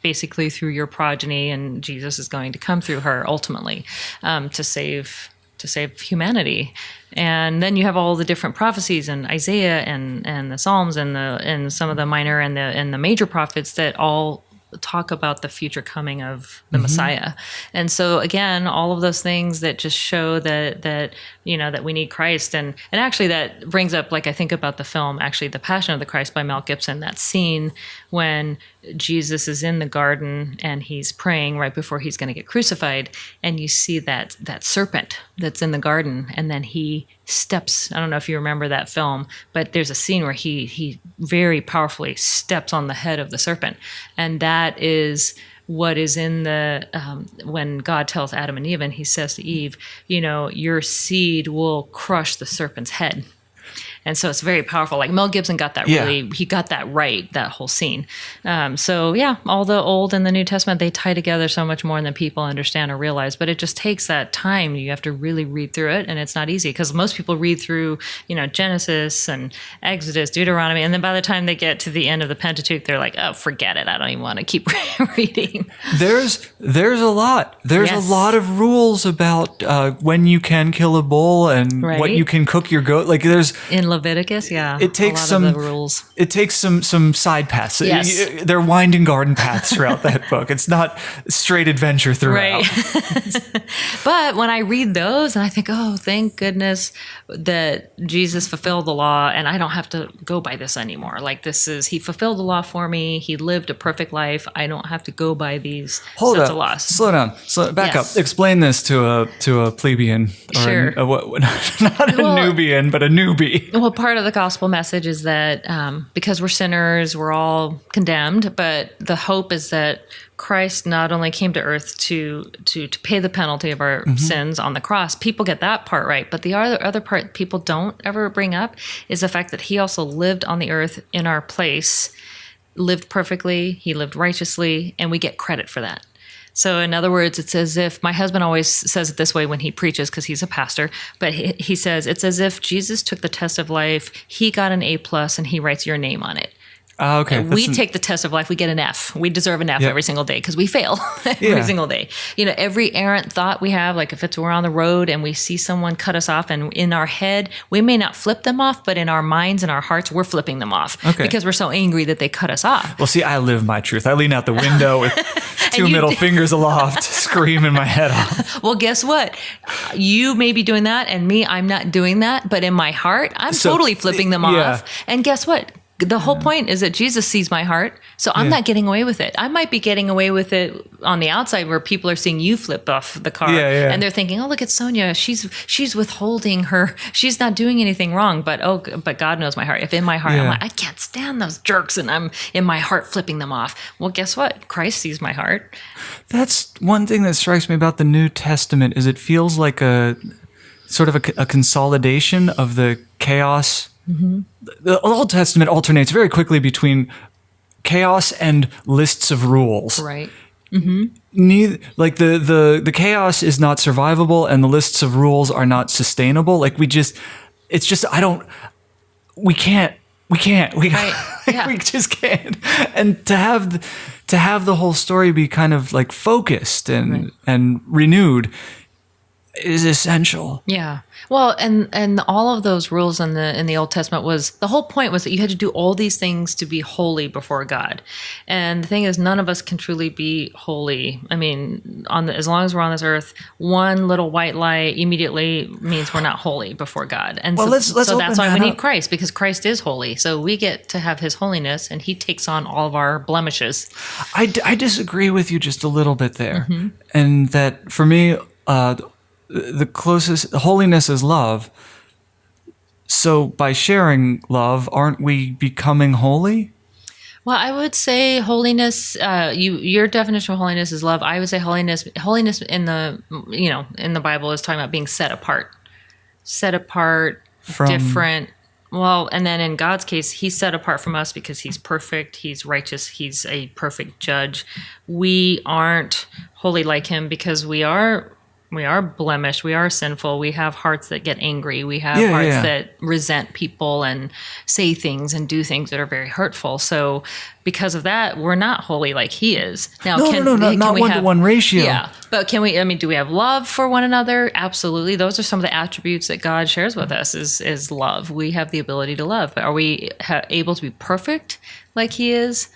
basically through your progeny, and Jesus is going to come through her ultimately to save humanity. And then you have all the different prophecies in Isaiah and the Psalms and some of the minor and the major prophets that all talk about the future coming of the Messiah. And so again, all of those things that just show that we need Christ. And actually that brings up, I think about the film, actually, The Passion of the Christ by Mel Gibson, that scene when Jesus is in the garden and he's praying right before he's going to get crucified. And you see that serpent that's in the garden, and then he steps. I don't know if you remember that film, but there's a scene where he very powerfully steps on the head of the serpent. And that is what is in the when God tells Adam and Eve, and he says to Eve, your seed will crush the serpent's head. And so it's very powerful. Mel Gibson got that he got that right, that whole scene. So yeah, all the Old and the New Testament, they tie together so much more than people understand or realize, but it just takes that time. You have to really read through it, and it's not easy because most people read through, Genesis and Exodus, Deuteronomy, and then by the time they get to the end of the Pentateuch, they're like, oh, forget it. I don't even want to keep reading. There's a lot. There's a lot of rules about when you can kill a bull and what you can cook your goat. There's in Leviticus, it takes a lot of the rules. It takes some side paths. Yes. They're winding garden paths throughout that book. It's not straight adventure throughout. Right. But when I read those, and I think, oh, thank goodness that Jesus fulfilled the law, and I don't have to go by this anymore. He fulfilled the law for me. He lived a perfect life. I don't have to go by these sets of laws. Slow down. Back up. Explain this to a plebeian, or sure. Not a Nubian, but a newbie. Well, part of the gospel message is that because we're sinners, we're all condemned, but the hope is that Christ not only came to earth to pay the penalty of our sins on the cross. People get that part right, but the other part people don't ever bring up is the fact that he also lived on the earth in our place, lived perfectly, he lived righteously, and we get credit for that. So in other words, it's as if, my husband always says it this way when he preaches because he's a pastor, but he says it's as if Jesus took the test of life, he got an A+, and he writes your name on it. Okay. We take the test of life, we get an F. We deserve an F every single day because we fail every single day. Every errant thought we have, if we're on the road and we see someone cut us off, and in our head, we may not flip them off, but in our minds and our hearts, we're flipping them off because we're so angry that they cut us off. Well, see, I live my truth. I lean out the window with two middle fingers aloft, screaming my head off. Well, guess what? You may be doing that, and me, I'm not doing that, but in my heart, I'm totally flipping them off. And guess what? The whole point is that Jesus sees my heart, so I'm not getting away with it. I might be getting away with it on the outside where people are seeing you flip off the car and they're thinking, oh, look at Sonia. She's withholding her. She's not doing anything wrong, but God knows my heart. If in my heart, I'm like, I can't stand those jerks, and I'm in my heart flipping them off. Well, guess what? Christ sees my heart. That's one thing that strikes me about the New Testament is it feels like a sort of a consolidation of the chaos. Mm-hmm. The Old Testament alternates very quickly between chaos and lists of rules. Right. Mm-hmm. The chaos is not survivable, and the lists of rules are not sustainable. We just can't. We just can't. And to have the whole story be kind of focused and renewed is essential. Yeah. Well, and all of those rules in the Old Testament the whole point was that you had to do all these things to be holy before God. And the thing is, none of us can truly be holy. I mean, as long as we're on this earth, one little white lie immediately means we're not holy before God. And let's so that's why we need up. Christ, because Christ is holy. So we get to have his holiness, and he takes on all of our blemishes. I disagree with you just a little bit there. Mm-hmm. And that for me, the closest holiness is love. So by sharing love, aren't we becoming holy? Well, I would say holiness. Your definition of holiness is love. I would say holiness. Holiness in the Bible is talking about being set apart, From- different. Well, and then in God's case, He's set apart from us because He's perfect. He's righteous. He's a perfect judge. We aren't holy like Him because we are blemished. We are sinful. We have hearts that get angry. We have hearts that resent people and say things and do things that are very hurtful. So because of that, we're not holy like He is. Now, not one-to-one ratio. Yeah, but can we? I mean, do we have love for one another? Absolutely. Those are some of the attributes that God shares with us. Is love. We have the ability to love. But are we able to be perfect like He is?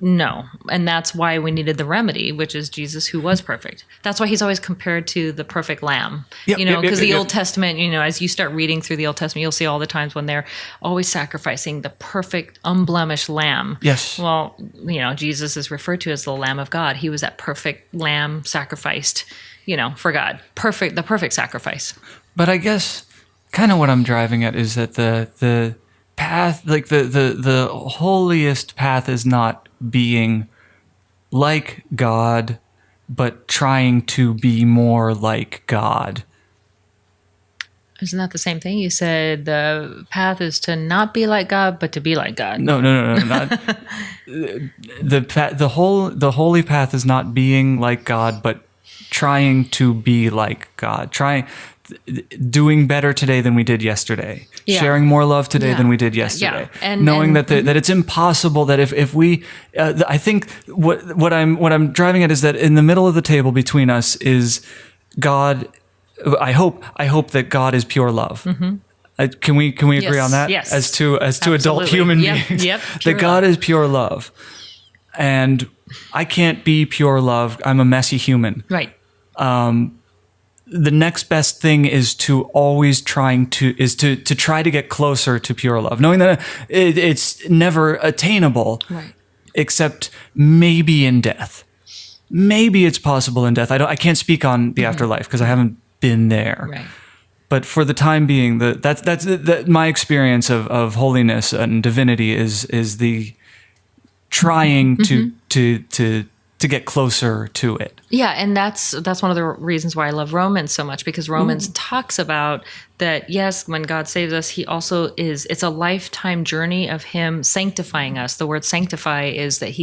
No. And that's why we needed the remedy, which is Jesus, who was perfect. That's why He's always compared to the perfect lamb. Because the Old Testament, as you start reading through the Old Testament, you'll see all the times when they're always sacrificing the perfect, unblemished lamb. Yes. Well, Jesus is referred to as the Lamb of God. He was that perfect lamb sacrificed, for God. The perfect sacrifice. But I guess kind of what I'm driving at is that the path, like the holiest path, is not being like God, but trying to be more like God. Isn't that the same thing? You said the path is to not be like God, but to be like God. No, not the holy path is not being like God, but trying to be like God. Doing better today than we did yesterday. Yeah. Sharing more love today than we did yesterday. Yeah. Knowing that it's impossible, that if we, I think what I'm driving at is that in the middle of the table between us is God. I hope that God is pure love. Mm-hmm. Can we agree on that? Yes. As to adult human beings. Yep. That God is pure love, and I can't be pure love. I'm a messy human. Right. The next best thing is to always try to get closer to pure love, knowing that it's never attainable, right, except maybe in death. Maybe it's possible in death. I can't speak on the afterlife because I haven't been there. Right. But for the time being, that's my experience of holiness and divinity is the trying to get closer to it. Yeah, and that's one of the reasons why I love Romans so much, because Romans talks about that, yes, when God saves us, He also it's a lifetime journey of Him sanctifying us. The word sanctify is that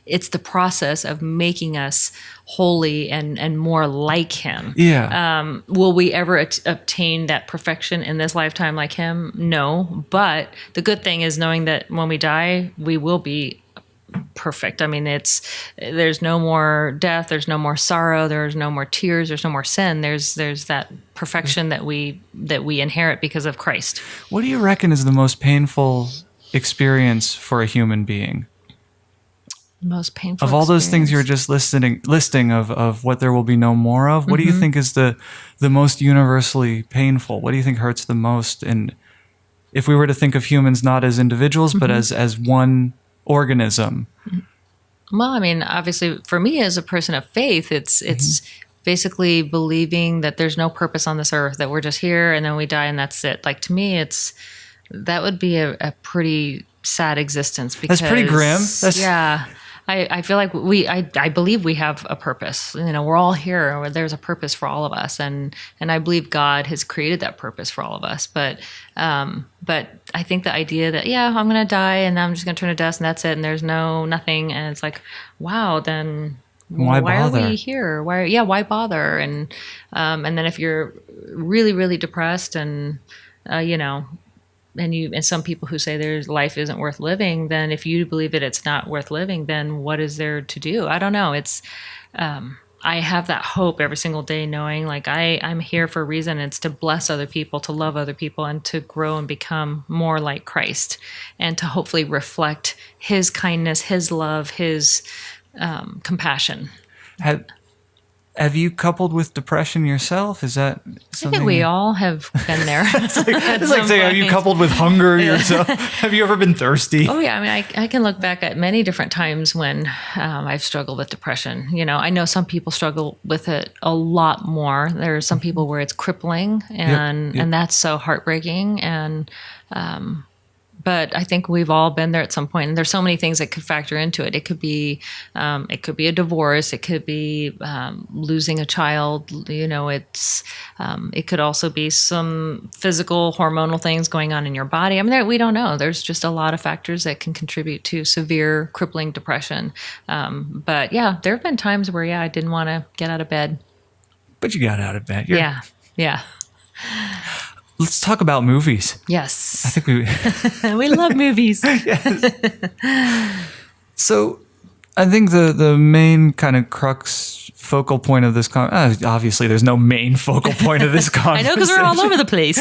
it's the process of making us holy and more like Him. Yeah. Will we ever obtain that perfection in this lifetime like Him? No. But the good thing is knowing that when we die, we will be perfect. I mean, there's no more death, there's no more sorrow, there's no more tears, there's no more sin. There's that perfection that we inherit because of Christ. What do you reckon is the most painful experience for a human being? Most painful of all those experience. things you're just listing of what there will be no more of. What do you think is the most universally painful? What do you think hurts the most? And if we were to think of humans not as individuals, but as one organism. Well, I mean, obviously, for me as a person of faith, it's basically believing that there's no purpose on this earth, that we're just here and then we die and that's it. Like, to me, that would be a pretty sad existence. Because, that's pretty grim. Yeah. I feel like I believe we have a purpose. We're all here. There's a purpose for all of us, and I believe God has created that purpose for all of us. But I think the idea that I'm going to die and I'm just going to turn to dust and that's it, and there's nothing, and it's like, wow, then why are we here? Why bother? And then if you're really, really depressed and and some people who say there's life isn't worth living, then if you believe it's not worth living, then what is there to do? I don't know. It's I have that hope every single day, knowing like I'm here for a reason. It's to bless other people, to love other people, and to grow and become more like Christ, and to hopefully reflect His kindness, His love, His compassion. Have you coupled with depression yourself? Is that something? I think we all have been there. It's like saying, have you coupled with hunger yourself? Have you ever been thirsty? Oh, yeah. I mean, I can look back at many different times when I've struggled with depression. I know some people struggle with it a lot more. There are some people where it's crippling, and that's so heartbreaking. And But I think we've all been there at some point, and there's so many things that could factor into it. It could be a divorce. It could be losing a child. It could also be some physical hormonal things going on in your body. I mean, we don't know. There's just a lot of factors that can contribute to severe, crippling depression. But yeah, there have been times where I didn't want to get out of bed. But you got out of bed. Yeah. Let's talk about movies. Yes. I think we love movies. Yes. So I think the main kind of focal point of this obviously there's no main focal point of this conversation. I know, because we're all over the place.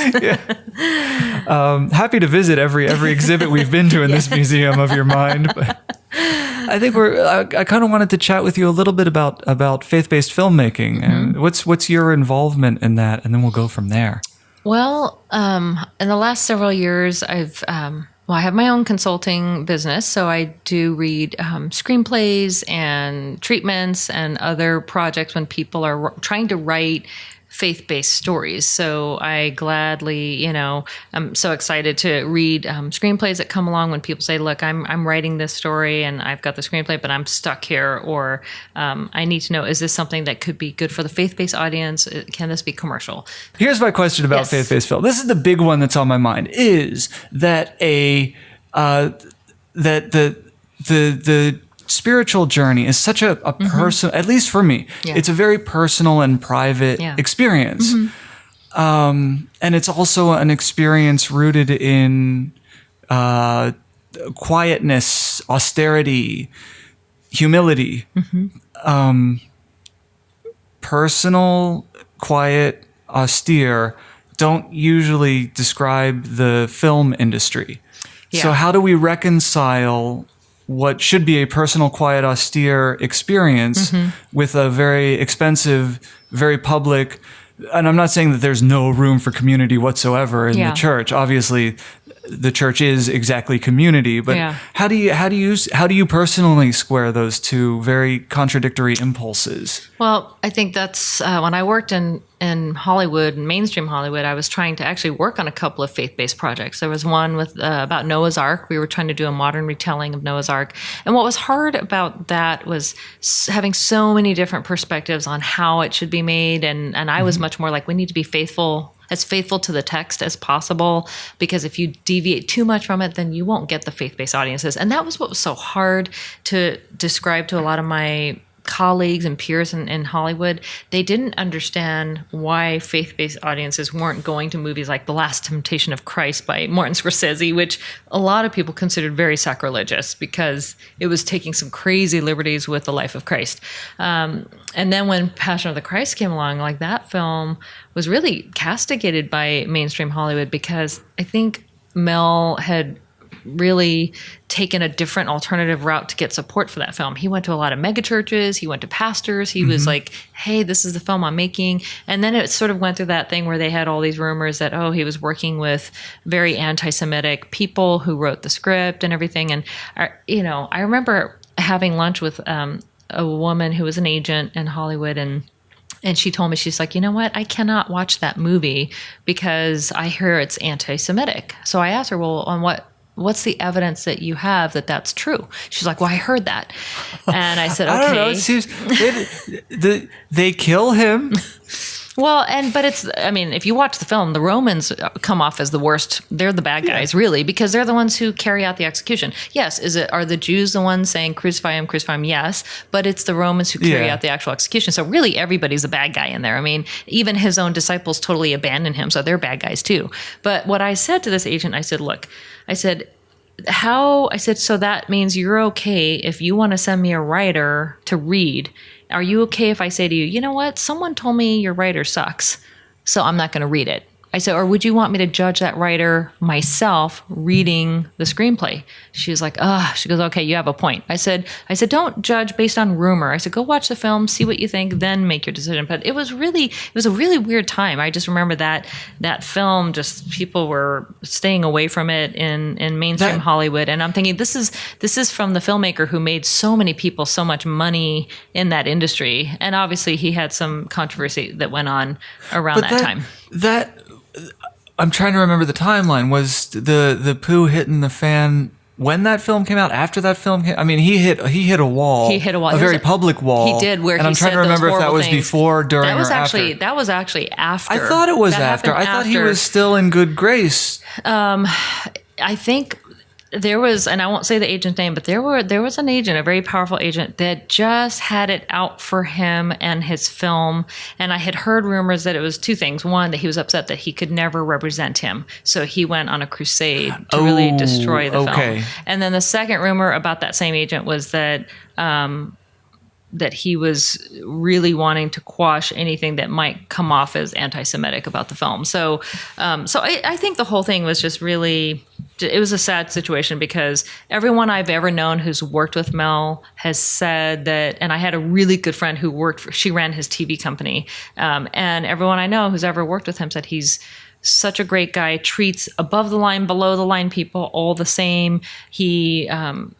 Happy to visit every exhibit we've been to in this museum of your mind. But I think I kind of wanted to chat with you a little bit about faith-based filmmaking and what's your involvement in that, and then we'll go from there. Well, in the last several years, I have my own consulting business, so I do read screenplays and treatments and other projects when people are trying to write faith-based stories. So I gladly, I'm so excited to read screenplays that come along when people say, look, I'm writing this story and I've got the screenplay, but I'm stuck here. Or I need to know, is this something that could be good for the faith-based audience? Can this be commercial? Here's my question about faith-based film. This is the big one that's on my mind, is that the spiritual journey is such a personal, at least for me, it's a very personal and private experience. And it's also an experience rooted in quietness, austerity, humility. Personal, quiet, austere don't usually describe the film industry. So how do we reconcile what should be a personal, quiet, austere experience with a very expensive, very public, and I'm not saying that there's no room for community whatsoever in the church. Obviously, the church is exactly community, but how do you personally square those two very contradictory impulses? Well, I think that's when I worked in Hollywood, mainstream Hollywood, I was trying to actually work on a couple of faith-based projects. There was one with about Noah's Ark. We were trying to do a modern retelling of Noah's Ark. And what was hard about that was having so many different perspectives on how it should be made. And I was much more like, we need to be faithful to the text as possible, because if you deviate too much from it, then you won't get the faith-based audiences. And that was what was so hard to describe to a lot of my colleagues and peers in Hollywood. They didn't understand why faith-based audiences weren't going to movies like The Last Temptation of Christ by Martin Scorsese, which a lot of people considered very sacrilegious because it was taking some crazy liberties with the life of Christ. And then when Passion of the Christ came along, like, that film was really castigated by mainstream Hollywood, because I think Mel had really taken a different alternative route to get support for that film. He went to a lot of megachurches. He went to pastors. He was like, hey, this is the film I'm making. And then it sort of went through that thing where they had all these rumors that, he was working with very anti-Semitic people who wrote the script and everything. And, I remember having lunch with a woman who was an agent in Hollywood, and she told me, she's like, you know what? I cannot watch that movie because I hear it's anti-Semitic. So I asked her, well, on what's the evidence that you have that that's true? She's like, well, I heard that. And I said, okay. I don't know. It seems they kill him. Well, but if you watch the film, the Romans come off as the worst. They're the bad guys, really, because they're the ones who carry out the execution. Yes, are the Jews the ones saying crucify him, crucify him? Yes, but it's the Romans who carry out the actual execution. So really, everybody's a bad guy in there. I mean, even his own disciples totally abandon him, so they're bad guys too. But what I said to this agent, I said, look, so that means you're okay if you want to send me a writer to read. Are you okay if I say to you, you know what? Someone told me your writer sucks, so I'm not going to read it. I said, or would you want me to judge that writer myself reading the screenplay? She was like, she goes, okay, you have a point. I said, don't judge based on rumor. I said, go watch the film, see what you think, then make your decision. But it was a really weird time. I just remember that film, just people were staying away from it in mainstream Hollywood. And I'm thinking, this is from the filmmaker who made so many people so much money in that industry. And obviously he had some controversy that went on around that time. I'm trying to remember the timeline. Was the poo hitting the fan when that film came out? After that film came? I mean, he hit a wall. He hit a wall. A very public wall. He did. Where and he I'm trying said to remember those if that was horrible before, during, that was or actually after. that was actually after. I thought it was That after. I happened thought he after. was still in good grace. I think there was, and I won't say the agent's name, but there was an agent, a very powerful agent, that just had it out for him and his film. And I had heard rumors that it was two things. One, that he was upset that he could never represent him, so he went on a crusade to really destroy the film. And then the second rumor about that same agent was that that he was really wanting to quash anything that might come off as anti-Semitic about the film. So I think the whole thing was just really, it was a sad situation, because everyone I've ever known who's worked with Mel has said that, and I had a really good friend who she ran his TV company, and everyone I know who's ever worked with him said he's such a great guy, treats above the line, below the line people all the same. He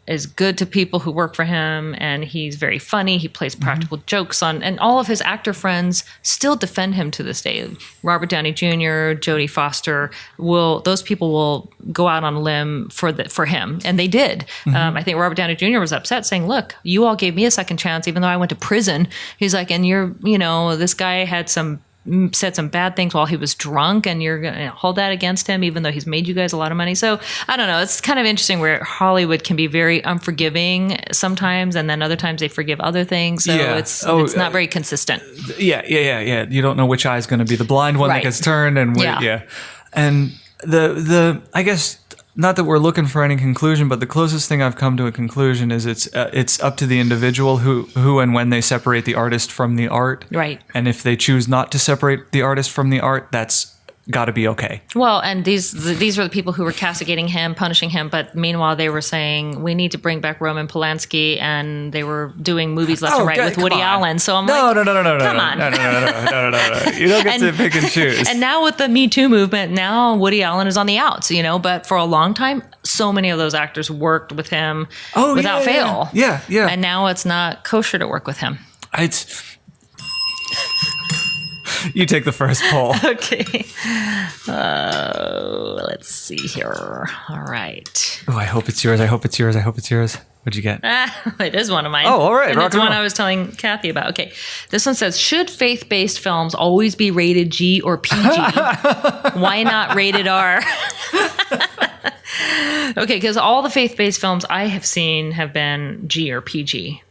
is good to people who work for him, and he's very funny. He plays practical jokes and all of his actor friends still defend him to this day. Robert Downey Jr., Jodie Foster, those people will go out on a limb for him, and they did. I think Robert Downey Jr. was upset, saying, "Look, you all gave me a second chance, even though I went to prison." He's like, "And this guy said some bad things while he was drunk, and you're going to hold that against him, even though he's made you guys a lot of money." So I don't know. It's kind of interesting where Hollywood can be very unforgiving sometimes, and then other times they forgive other things. So it's not very consistent. Yeah. You don't know which eye is going to be the blind one that gets turned, and and the I guess. Not that we're looking for any conclusion, but the closest thing I've come to a conclusion is it's up to the individual who and when they separate the artist from the art. Right. And if they choose not to separate the artist from the art, that's got to be okay. Well, and these were the people who were castigating him, punishing him, but meanwhile they were saying we need to bring back Roman Polanski, and they were doing movies left and right with Woody Allen. So I'm no, come on. No. You don't get to pick and choose. And now with the Me Too movement, now Woody Allen is on the outs, but for a long time, so many of those actors worked with him without fail. Yeah. And now it's not kosher to work with him. You take the first poll. Okay. Let's see here. All right. Oh, I hope it's yours. What'd you get? It is one of mine. Oh, all right. And it's one I was telling Kathy about. Okay. This one says, should faith-based films always be rated G or PG? Why not rated R? Okay, because all the faith-based films I have seen have been G or PG.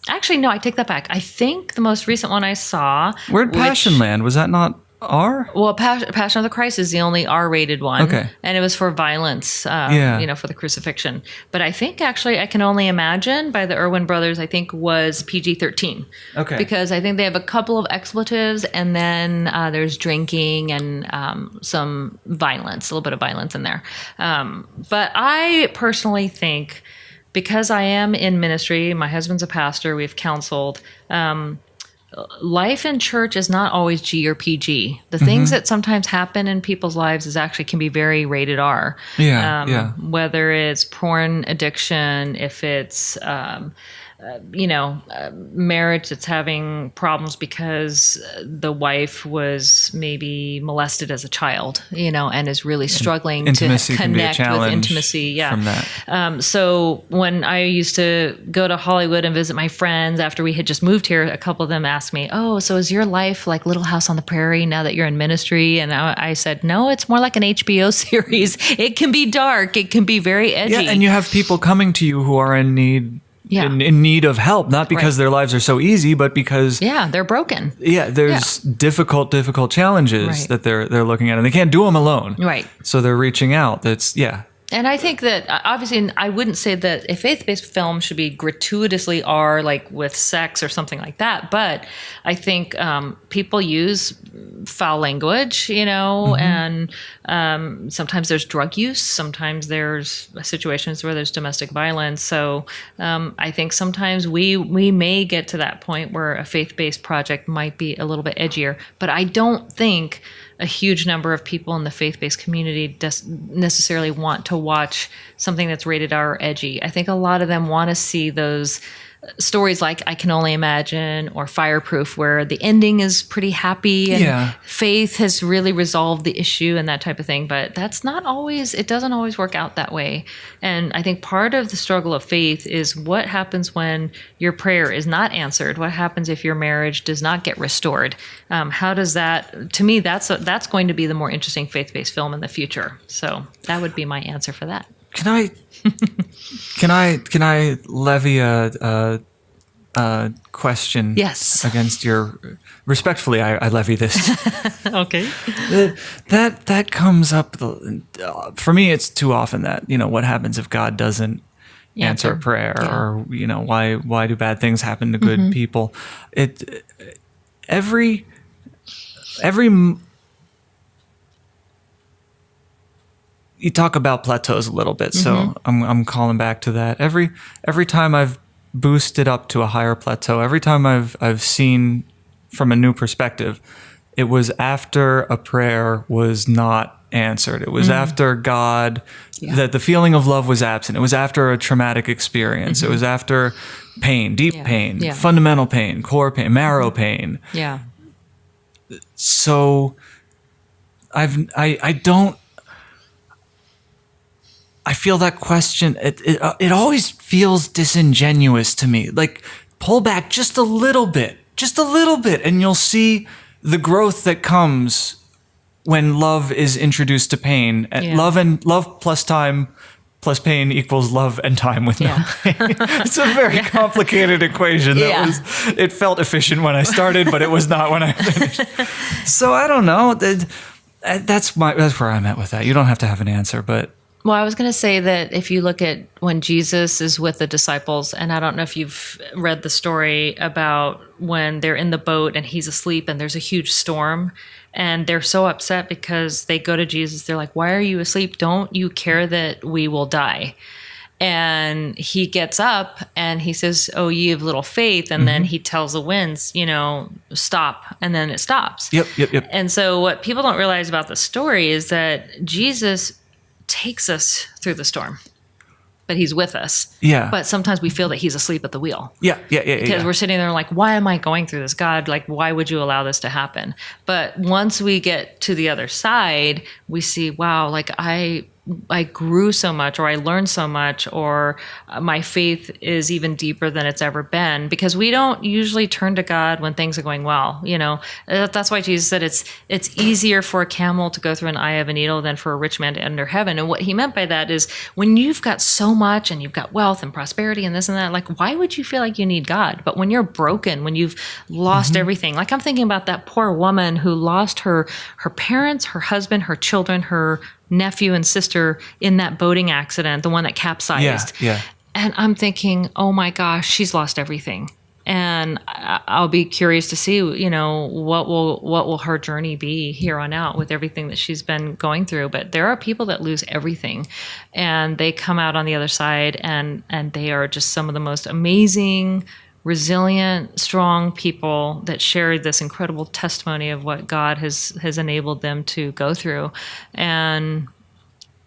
Actually, no, I take that back. I think the most recent one I saw... Where'd Passion land? Was that not R? Well, Passion of the Christ is the only R-rated one. Okay. And it was for violence, for the crucifixion. But I think, actually, I Can Only Imagine by the Erwin brothers, I think was PG-13. Okay. Because I think they have a couple of expletives, and then there's drinking and some violence, a little bit of violence in there. But I personally think... because I am in ministry, my husband's a pastor, we've counseled, life in church is not always G or PG. The things that sometimes happen in people's lives can be very rated R. Whether it's porn addiction, if it's... marriage that's having problems because the wife was maybe molested as a child, and is really struggling to connect with intimacy. From that. So when I used to go to Hollywood and visit my friends after we had just moved here, a couple of them asked me, "Oh, so is your life like Little House on the Prairie now that you're in ministry?" And I said, "No, it's more like an HBO series. It can be dark. It can be very edgy." Yeah, and you have people coming to you who are in need. In need of help, not because their lives are so easy, but because they're broken. There's difficult challenges that they're looking at, and they can't do them alone. Right. So they're reaching out. And I think that obviously I wouldn't say that a faith-based film should be gratuitously R, like with sex or something like that. But I think people use foul language, and sometimes there's drug use. Sometimes there's situations where there's domestic violence. So I think sometimes we may get to that point where a faith-based project might be a little bit edgier. But I don't think a huge number of people in the faith-based community necessarily want to watch something that's rated R or edgy. I think a lot of them want to see those stories like I Can Only Imagine or Fireproof, where the ending is pretty happy and faith has really resolved the issue and that type of thing. But that's not always, it doesn't always work out that way. And I think part of the struggle of faith is what happens when your prayer is not answered? What happens if your marriage does not get restored? How does that, to me, that's going to be the more interesting faith-based film in the future. So that would be my answer for that. Can I levy a question? Yes. Against your, respectfully, I levy this. Okay. That comes up for me. It's too often that what happens if God doesn't answer a prayer, or why do bad things happen to good people? Every you talk about plateaus a little bit, so I'm calling back to that. Every time I've boosted up to a higher plateau, every time I've seen from a new perspective, it was after a prayer was not answered. It was after God, that the feeling of love was absent. It was after a traumatic experience. It was after pain, deep pain, fundamental pain, core pain, marrow pain. Yeah. So I feel that question. It always feels disingenuous to me. Like, pull back just a little bit, and you'll see the growth that comes when love is introduced to pain. Love plus time plus pain equals love and time with no pain. It's a very complicated equation. It felt efficient when I started, but it was not when I finished. So I don't know. That's where I'm at with that. You don't have to have an answer, but. Well, I was going to say that if you look at when Jesus is with the disciples, and I don't know if you've read the story about when they're in the boat and he's asleep and there's a huge storm, and they're so upset because they go to Jesus. They're like, "Why are you asleep? Don't you care that we will die?" And he gets up and he says, "Oh, ye of little faith." And then he tells the winds, stop. And then it stops. Yep. And so what people don't realize about the story is that Jesus takes us through the storm, but he's with us. Yeah. But sometimes we feel that he's asleep at the wheel. Yeah. Because we're sitting there like, why am I going through this? God, like, why would you allow this to happen? But once we get to the other side, we see, wow, like I grew so much, or I learned so much, or my faith is even deeper than it's ever been, because we don't usually turn to God when things are going well. That's why Jesus said it's easier for a camel to go through an eye of a needle than for a rich man to enter heaven. And what he meant by that is, when you've got so much and you've got wealth and prosperity and this and that, like, why would you feel like you need God? But when you're broken, when you've lost everything, like I'm thinking about that poor woman who lost her parents, her husband, her children, her nephew and sister in that boating accident, the one that capsized. Yeah. And I'm thinking, oh my gosh, she's lost everything. And I'll be curious to see, what will her journey be here on out with everything that she's been going through. But there are people that lose everything and they come out on the other side and they are just some of the most amazing, resilient, strong people that share this incredible testimony of what God has enabled them to go through. And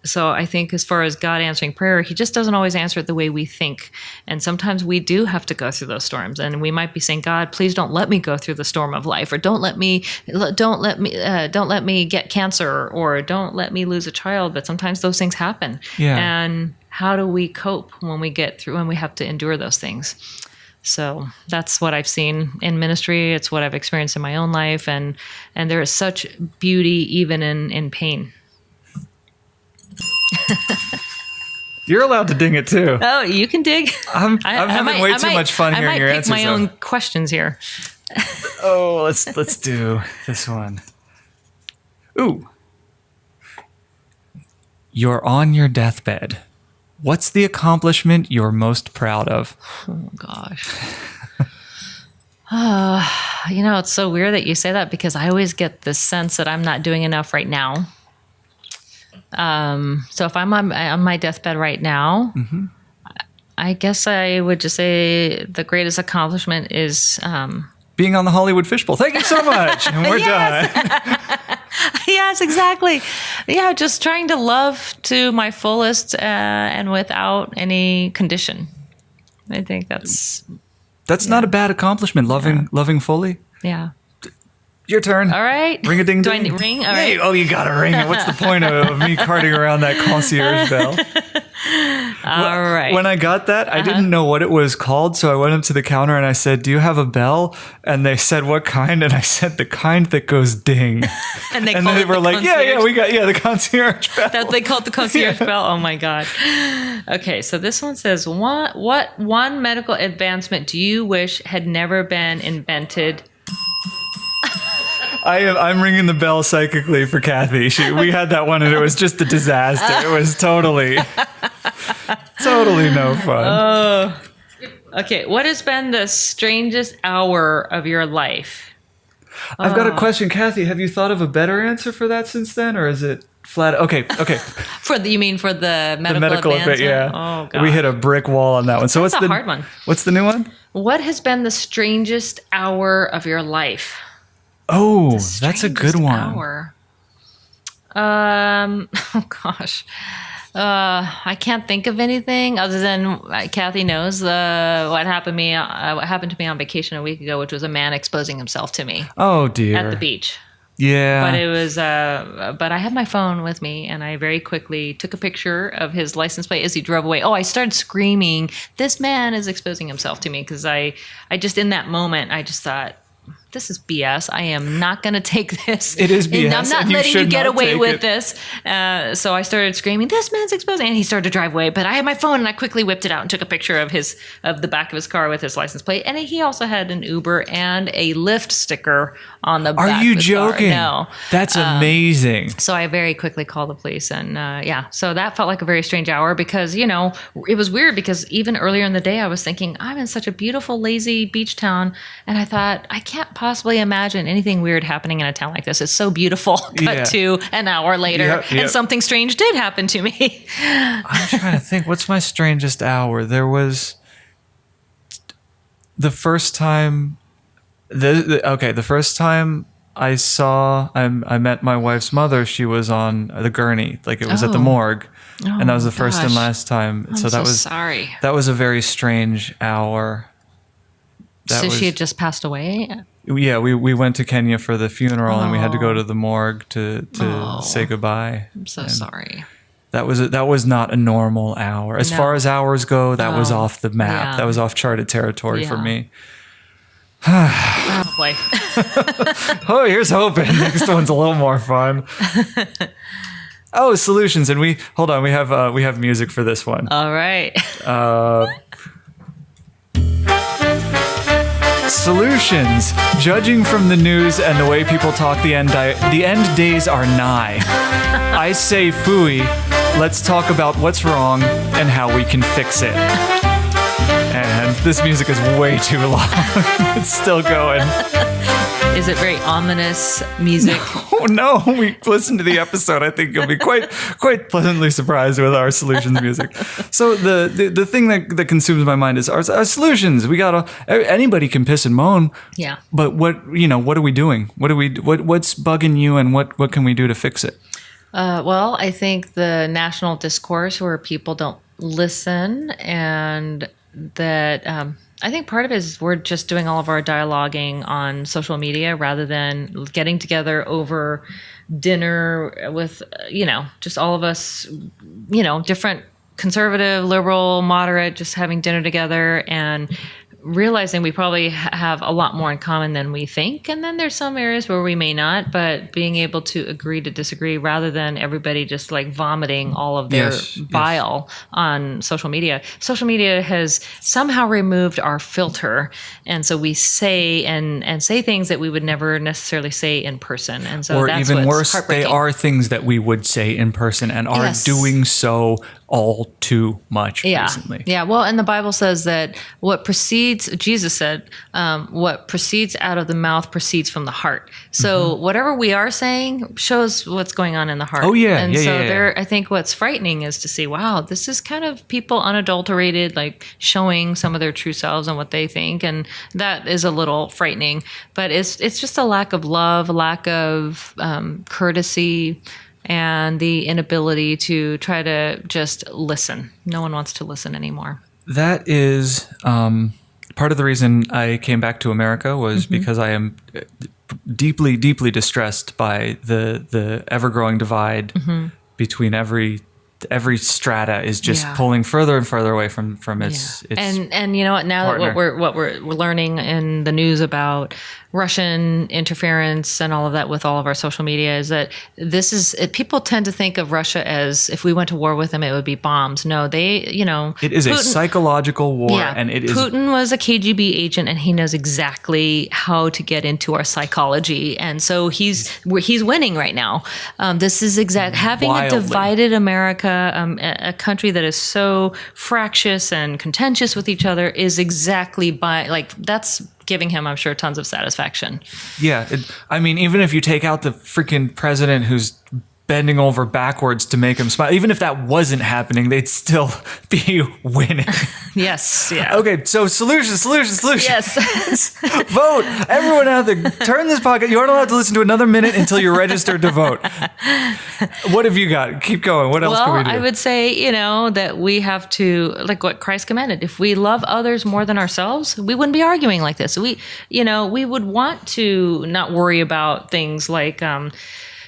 so I think as far as God answering prayer, he just doesn't always answer it the way we think. And sometimes we do have to go through those storms, and we might be saying, God, please don't let me go through the storm of life, or don't let me get cancer, or don't let me lose a child. But sometimes those things happen. Yeah. And how do we cope when we have to endure those things? So that's what I've seen in ministry. It's what I've experienced in my own life. And there is such beauty even in pain. You're allowed to ding it too. Oh, you can dig. I'm having way too much fun hearing your answers. I might pick my own questions here. Oh, let's do this one. Ooh. You're on your deathbed. What's the accomplishment you're most proud of? Oh, gosh. It's so weird that you say that, because I always get this sense that I'm not doing enough right now. So if I'm on my deathbed right now, I guess I would just say the greatest accomplishment is being on the Hollywood Fishbowl. Thank you so much. And we're done. Yes, exactly. Yeah, just trying to love to my fullest and without any condition. I think that's That's not a bad accomplishment. Loving fully. Yeah. Your turn. All right. Ring a ding Do ding. I need ring? All Hey, right. oh, you got to ring it. What's the point of me carting around that concierge bell? All right. When I got that, I didn't know what it was called, so I went up to the counter and I said, "Do you have a bell?" And they said, "What kind?" And I said, "The kind that goes ding." and they, And call they it were the like, "Yeah, concierge. we got the concierge bell." That they call it the concierge bell. Oh my god. Okay, so this one says, what one medical advancement do you wish had never been invented? I'm ringing the bell psychically for Kathy. We had that one and it was just a disaster. It was totally no fun. Okay, what has been the strangest hour of your life? I've got a question, Kathy. Have you thought of a better answer for that since then, or is it flat? Okay. You mean for the medical, The medical advancement? yeah. Oh god. We hit a brick wall on that one. So That's what's a the hard one. What's the new one? What has been the strangest hour of your life? Oh, that's a good Strangest one. hour. Oh gosh. I can't think of anything other than Kathy knows what happened to me on vacation a week ago, which was a man exposing himself to me Oh dear. at the beach. Yeah. But it was, but I had my phone with me, and I very quickly took a picture of his license plate as he drove away. Oh, I started screaming, "This man is exposing himself to me!" Because I just in that moment, I just thought, this is BS. I am not going to take this. It is BS, I'm not and you letting you should get not away take with it. this. So I started screaming, "This man's exposing!" And he started to drive away. But I had my phone, and I quickly whipped it out and took a picture of the back of his car with his license plate. And he also had an Uber and a Lyft sticker on the back. Are you of his joking? Car. No. That's amazing. So I very quickly called the police, and so that felt like a very strange hour because it was weird because even earlier in the day I was thinking I'm in such a beautiful, lazy beach town, and I thought I can't possibly imagine anything weird happening in a town like this. It's so beautiful. Cut to an hour later, Yep. and something strange did happen to me. I'm trying to think. What's my strangest hour? There was the first time. The first time I met my wife's mother. She was on the gurney, like it was at the morgue, and that was the first and gosh. last time. I'm so that was sorry. That was a very strange hour. So she had just passed away. Yeah, we went to Kenya for the funeral, and we had to go to the morgue to say goodbye. I'm so sorry. That was not a normal hour. As No. far as hours go, that was No. off the map. Yeah. That was off charted territory for Yeah. me. Oh boy. Oh, here's hoping. Next one's a little more fun. Oh, solutions, and we have music for this one. All right. Solutions. Judging from the news and the way people talk, the end days are nigh. I say phooey. Let's talk about what's wrong and how we can fix it. And this music is way too long. It's still going. Is it very ominous music? Oh no, we listened to the episode. I think you'll be quite pleasantly surprised with our solutions music. So the thing that consumes my mind is our solutions. Anybody can piss and moan. Yeah. But what are we doing? What's bugging you, and what can we do to fix it? Well, I think the national discourse where people don't listen, and that I think part of it is we're just doing all of our dialoguing on social media rather than getting together over dinner with, just all of us, different conservative, liberal, moderate, just having dinner together and realizing we probably have a lot more in common than we think. And then there's some areas where we may not, but being able to agree to disagree rather than everybody just like vomiting all of their bile on social media. Social media has somehow removed our filter. And so we say and say things that we would never necessarily say in person. And so Or that's even what's worse, they heartbreaking. are things that we would say in person and are Yes. doing so all too much recently. Yeah. Well, and the Bible says that Jesus said, what proceeds out of the mouth proceeds from the heart. So whatever we are saying shows what's going on in the heart. Oh, yeah. And Yeah, so yeah, yeah. I think what's frightening is to see, wow, this is kind of people unadulterated, like showing some of their true selves and what they think. And that is a little frightening. But it's just a lack of love, lack of courtesy, and the inability to try to just listen. No one wants to listen anymore. That is part of the reason I came back to America was because I am deeply, deeply distressed by the ever-growing divide between every strata is just pulling further and further away from its and you know what, now partner. that what we're learning in the news about Russian interference and all of that with all of our social media is that people tend to think of Russia as if we went to war with them, it would be bombs. No, it is a psychological war, and it is. Putin was a KGB agent, and he knows exactly how to get into our psychology, and so he's winning right now. This is having Wildly. a divided America, a country that is so fractious and contentious with each other, is exactly that's giving him, I'm sure, tons of satisfaction. Yeah. I mean, even if you take out the freaking president who's bending over backwards to make him smile, even if that wasn't happening, they'd still be winning. Yes. Yeah. Okay. So solution. Yes. Vote. Everyone out there, turn this podcast. You aren't allowed to listen to another minute until you're registered to vote. What have you got? Keep going. What else can we do? I would say, that we have to, like what Christ commanded, if we love others more than ourselves, we wouldn't be arguing like this. We would want to not worry about things like,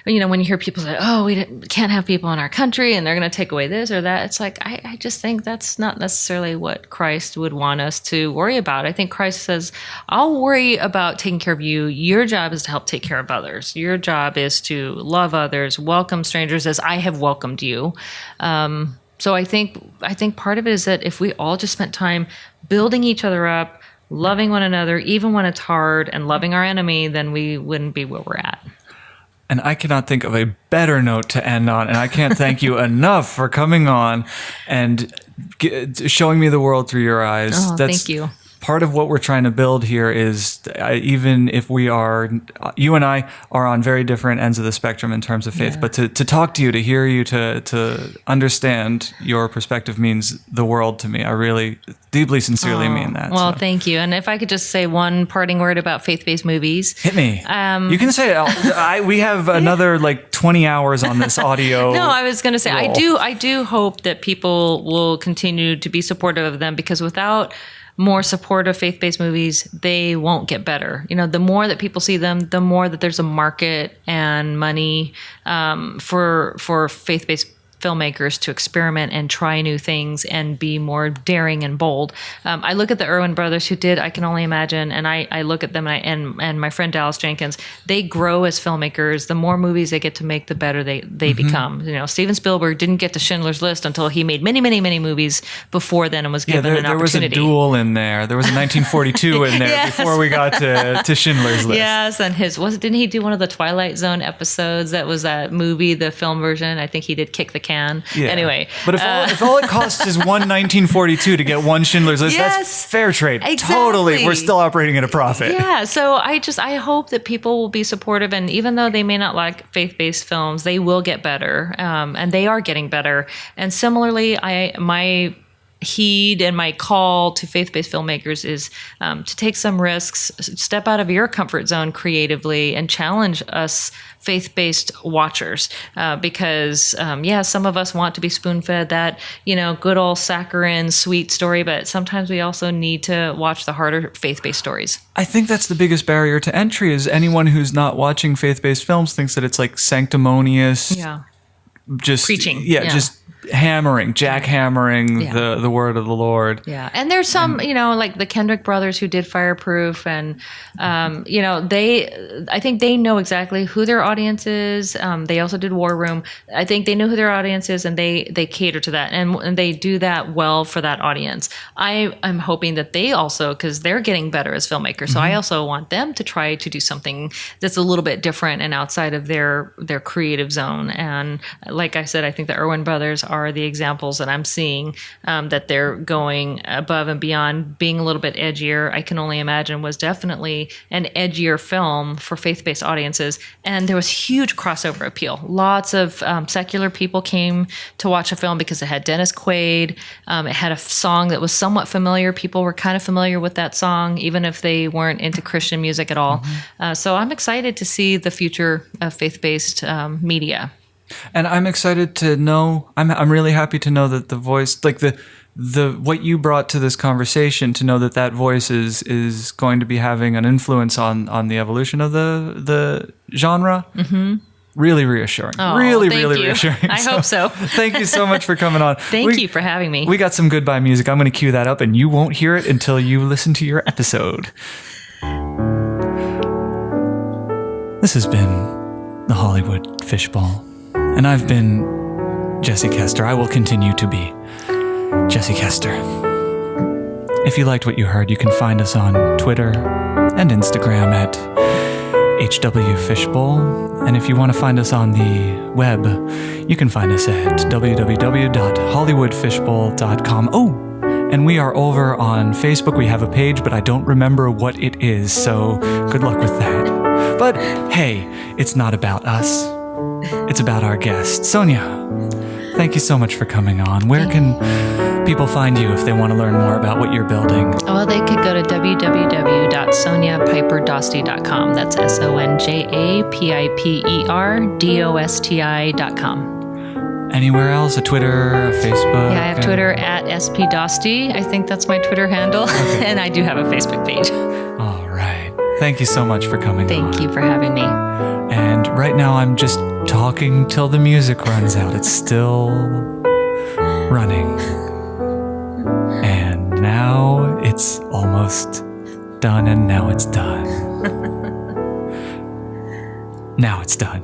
when you hear people say, oh, we can't have people in our country and they're going to take away this or that. It's like, I just think that's not necessarily what Christ would want us to worry about. I think Christ says, I'll worry about taking care of you. Your job is to help take care of others. Your job is to love others, welcome strangers as I have welcomed you. So I think part of it is that if we all just spent time building each other up, loving one another, even when it's hard, and loving our enemy, then we wouldn't be where we're at. And I cannot think of a better note to end on. And I can't thank you enough for coming on and showing me the world through your eyes. Oh, thank you. Part of what we're trying to build here is, even if you and I are on very different ends of the spectrum in terms of faith, but to talk to you, to hear you, to understand your perspective means the world to me. I really deeply, sincerely mean that. Well, thank you. And if I could just say one parting word about faith-based movies. Hit me. You can say it. We have another 20 hours on this audio. No, I was going to say, roll. I do hope that people will continue to be supportive of them, because without more support of faith-based movies, they won't get better. The more that people see them, the more that there's a market and money for faith-based filmmakers to experiment and try new things and be more daring and bold. I look at the Erwin brothers who did I Can Only Imagine, and I look at them and my friend Dallas Jenkins. They grow as filmmakers. The more movies they get to make, the better they become. Steven Spielberg didn't get to Schindler's List until he made many, many, many movies before then and was given an opportunity. There was a duel in there. There was a 1942 in there Yes. before we got to Schindler's List. Yes, and didn't he do one of the Twilight Zone episodes? That was that movie, the film version. I think he did Kick the Can. Yeah. Anyway, but if all it costs is one 1942 to get one Schindler's List, that's fair trade. Exactly. Totally, we're still operating at a profit. Yeah, so I hope that people will be supportive, and even though they may not like faith-based films, they will get better, and they are getting better. And similarly, my heed and my call to faith-based filmmakers is to take some risks, step out of your comfort zone creatively, and challenge us faith-based watchers, because some of us want to be spoon-fed that good old saccharine sweet story, but sometimes we also need to watch the harder faith-based stories. I think that's the biggest barrier to entry, is anyone who's not watching faith-based films thinks that it's sanctimonious, just preaching, just jackhammering the word of the Lord. Yeah, and there's some, like the Kendrick brothers who did Fireproof, and I think they know exactly who their audience is. They also did War Room. I think they know who their audience is, and they cater to that, and they do that well for that audience. I'm hoping that they also, because they're getting better as filmmakers, so I also want them to try to do something that's a little bit different and outside of their creative zone. And like I said, I think the Erwin brothers are the examples that I'm seeing, that they're going above and beyond, being a little bit edgier. I Can Only Imagine was definitely an edgier film for faith-based audiences, and there was huge crossover appeal. Lots of secular people came to watch a film because it had Dennis Quaid. It had a song that was somewhat familiar. People were kind of familiar with that song, even if they weren't into Christian music at all. So I'm excited to see the future of faith-based media. And I'm excited to know. I'm really happy to know that the voice, like the what you brought to this conversation, to know that voice is going to be having an influence on the evolution of the genre. Mm-hmm. Really reassuring. Oh, really thank you. reassuring. I hope so. Thank you so much for coming on. Thank you for having me. We got some goodbye music. I'm going to cue that up, and you won't hear it until you listen to your episode. This has been the Hollywood Fishbowl, and I've been Jesse Kester. I will continue to be Jesse Kester. If you liked what you heard, you can find us on Twitter and Instagram at HW Fishbowl. And if you want to find us on the web, you can find us at www.hollywoodfishbowl.com. Oh, and we are over on Facebook. We have a page, but I don't remember what it is, so good luck with that. But hey, it's not about us. It's about our guest. Sonia, thank you so much for coming on. Where can people find you if they want to learn more about what you're building? Well, they could go to www.soniapiperdosty.com. That's SONJAPIPERDOSTI.com. Anywhere else? A Twitter, a Facebook? Yeah, I have Twitter at SPDosty. I think that's my Twitter handle. Okay. And I do have a Facebook page. All right. Thank you so much for coming on. Thank you for having me. And right now I'm just talking till the music runs out. It's still running. And now it's almost done, and now it's done. Now it's done.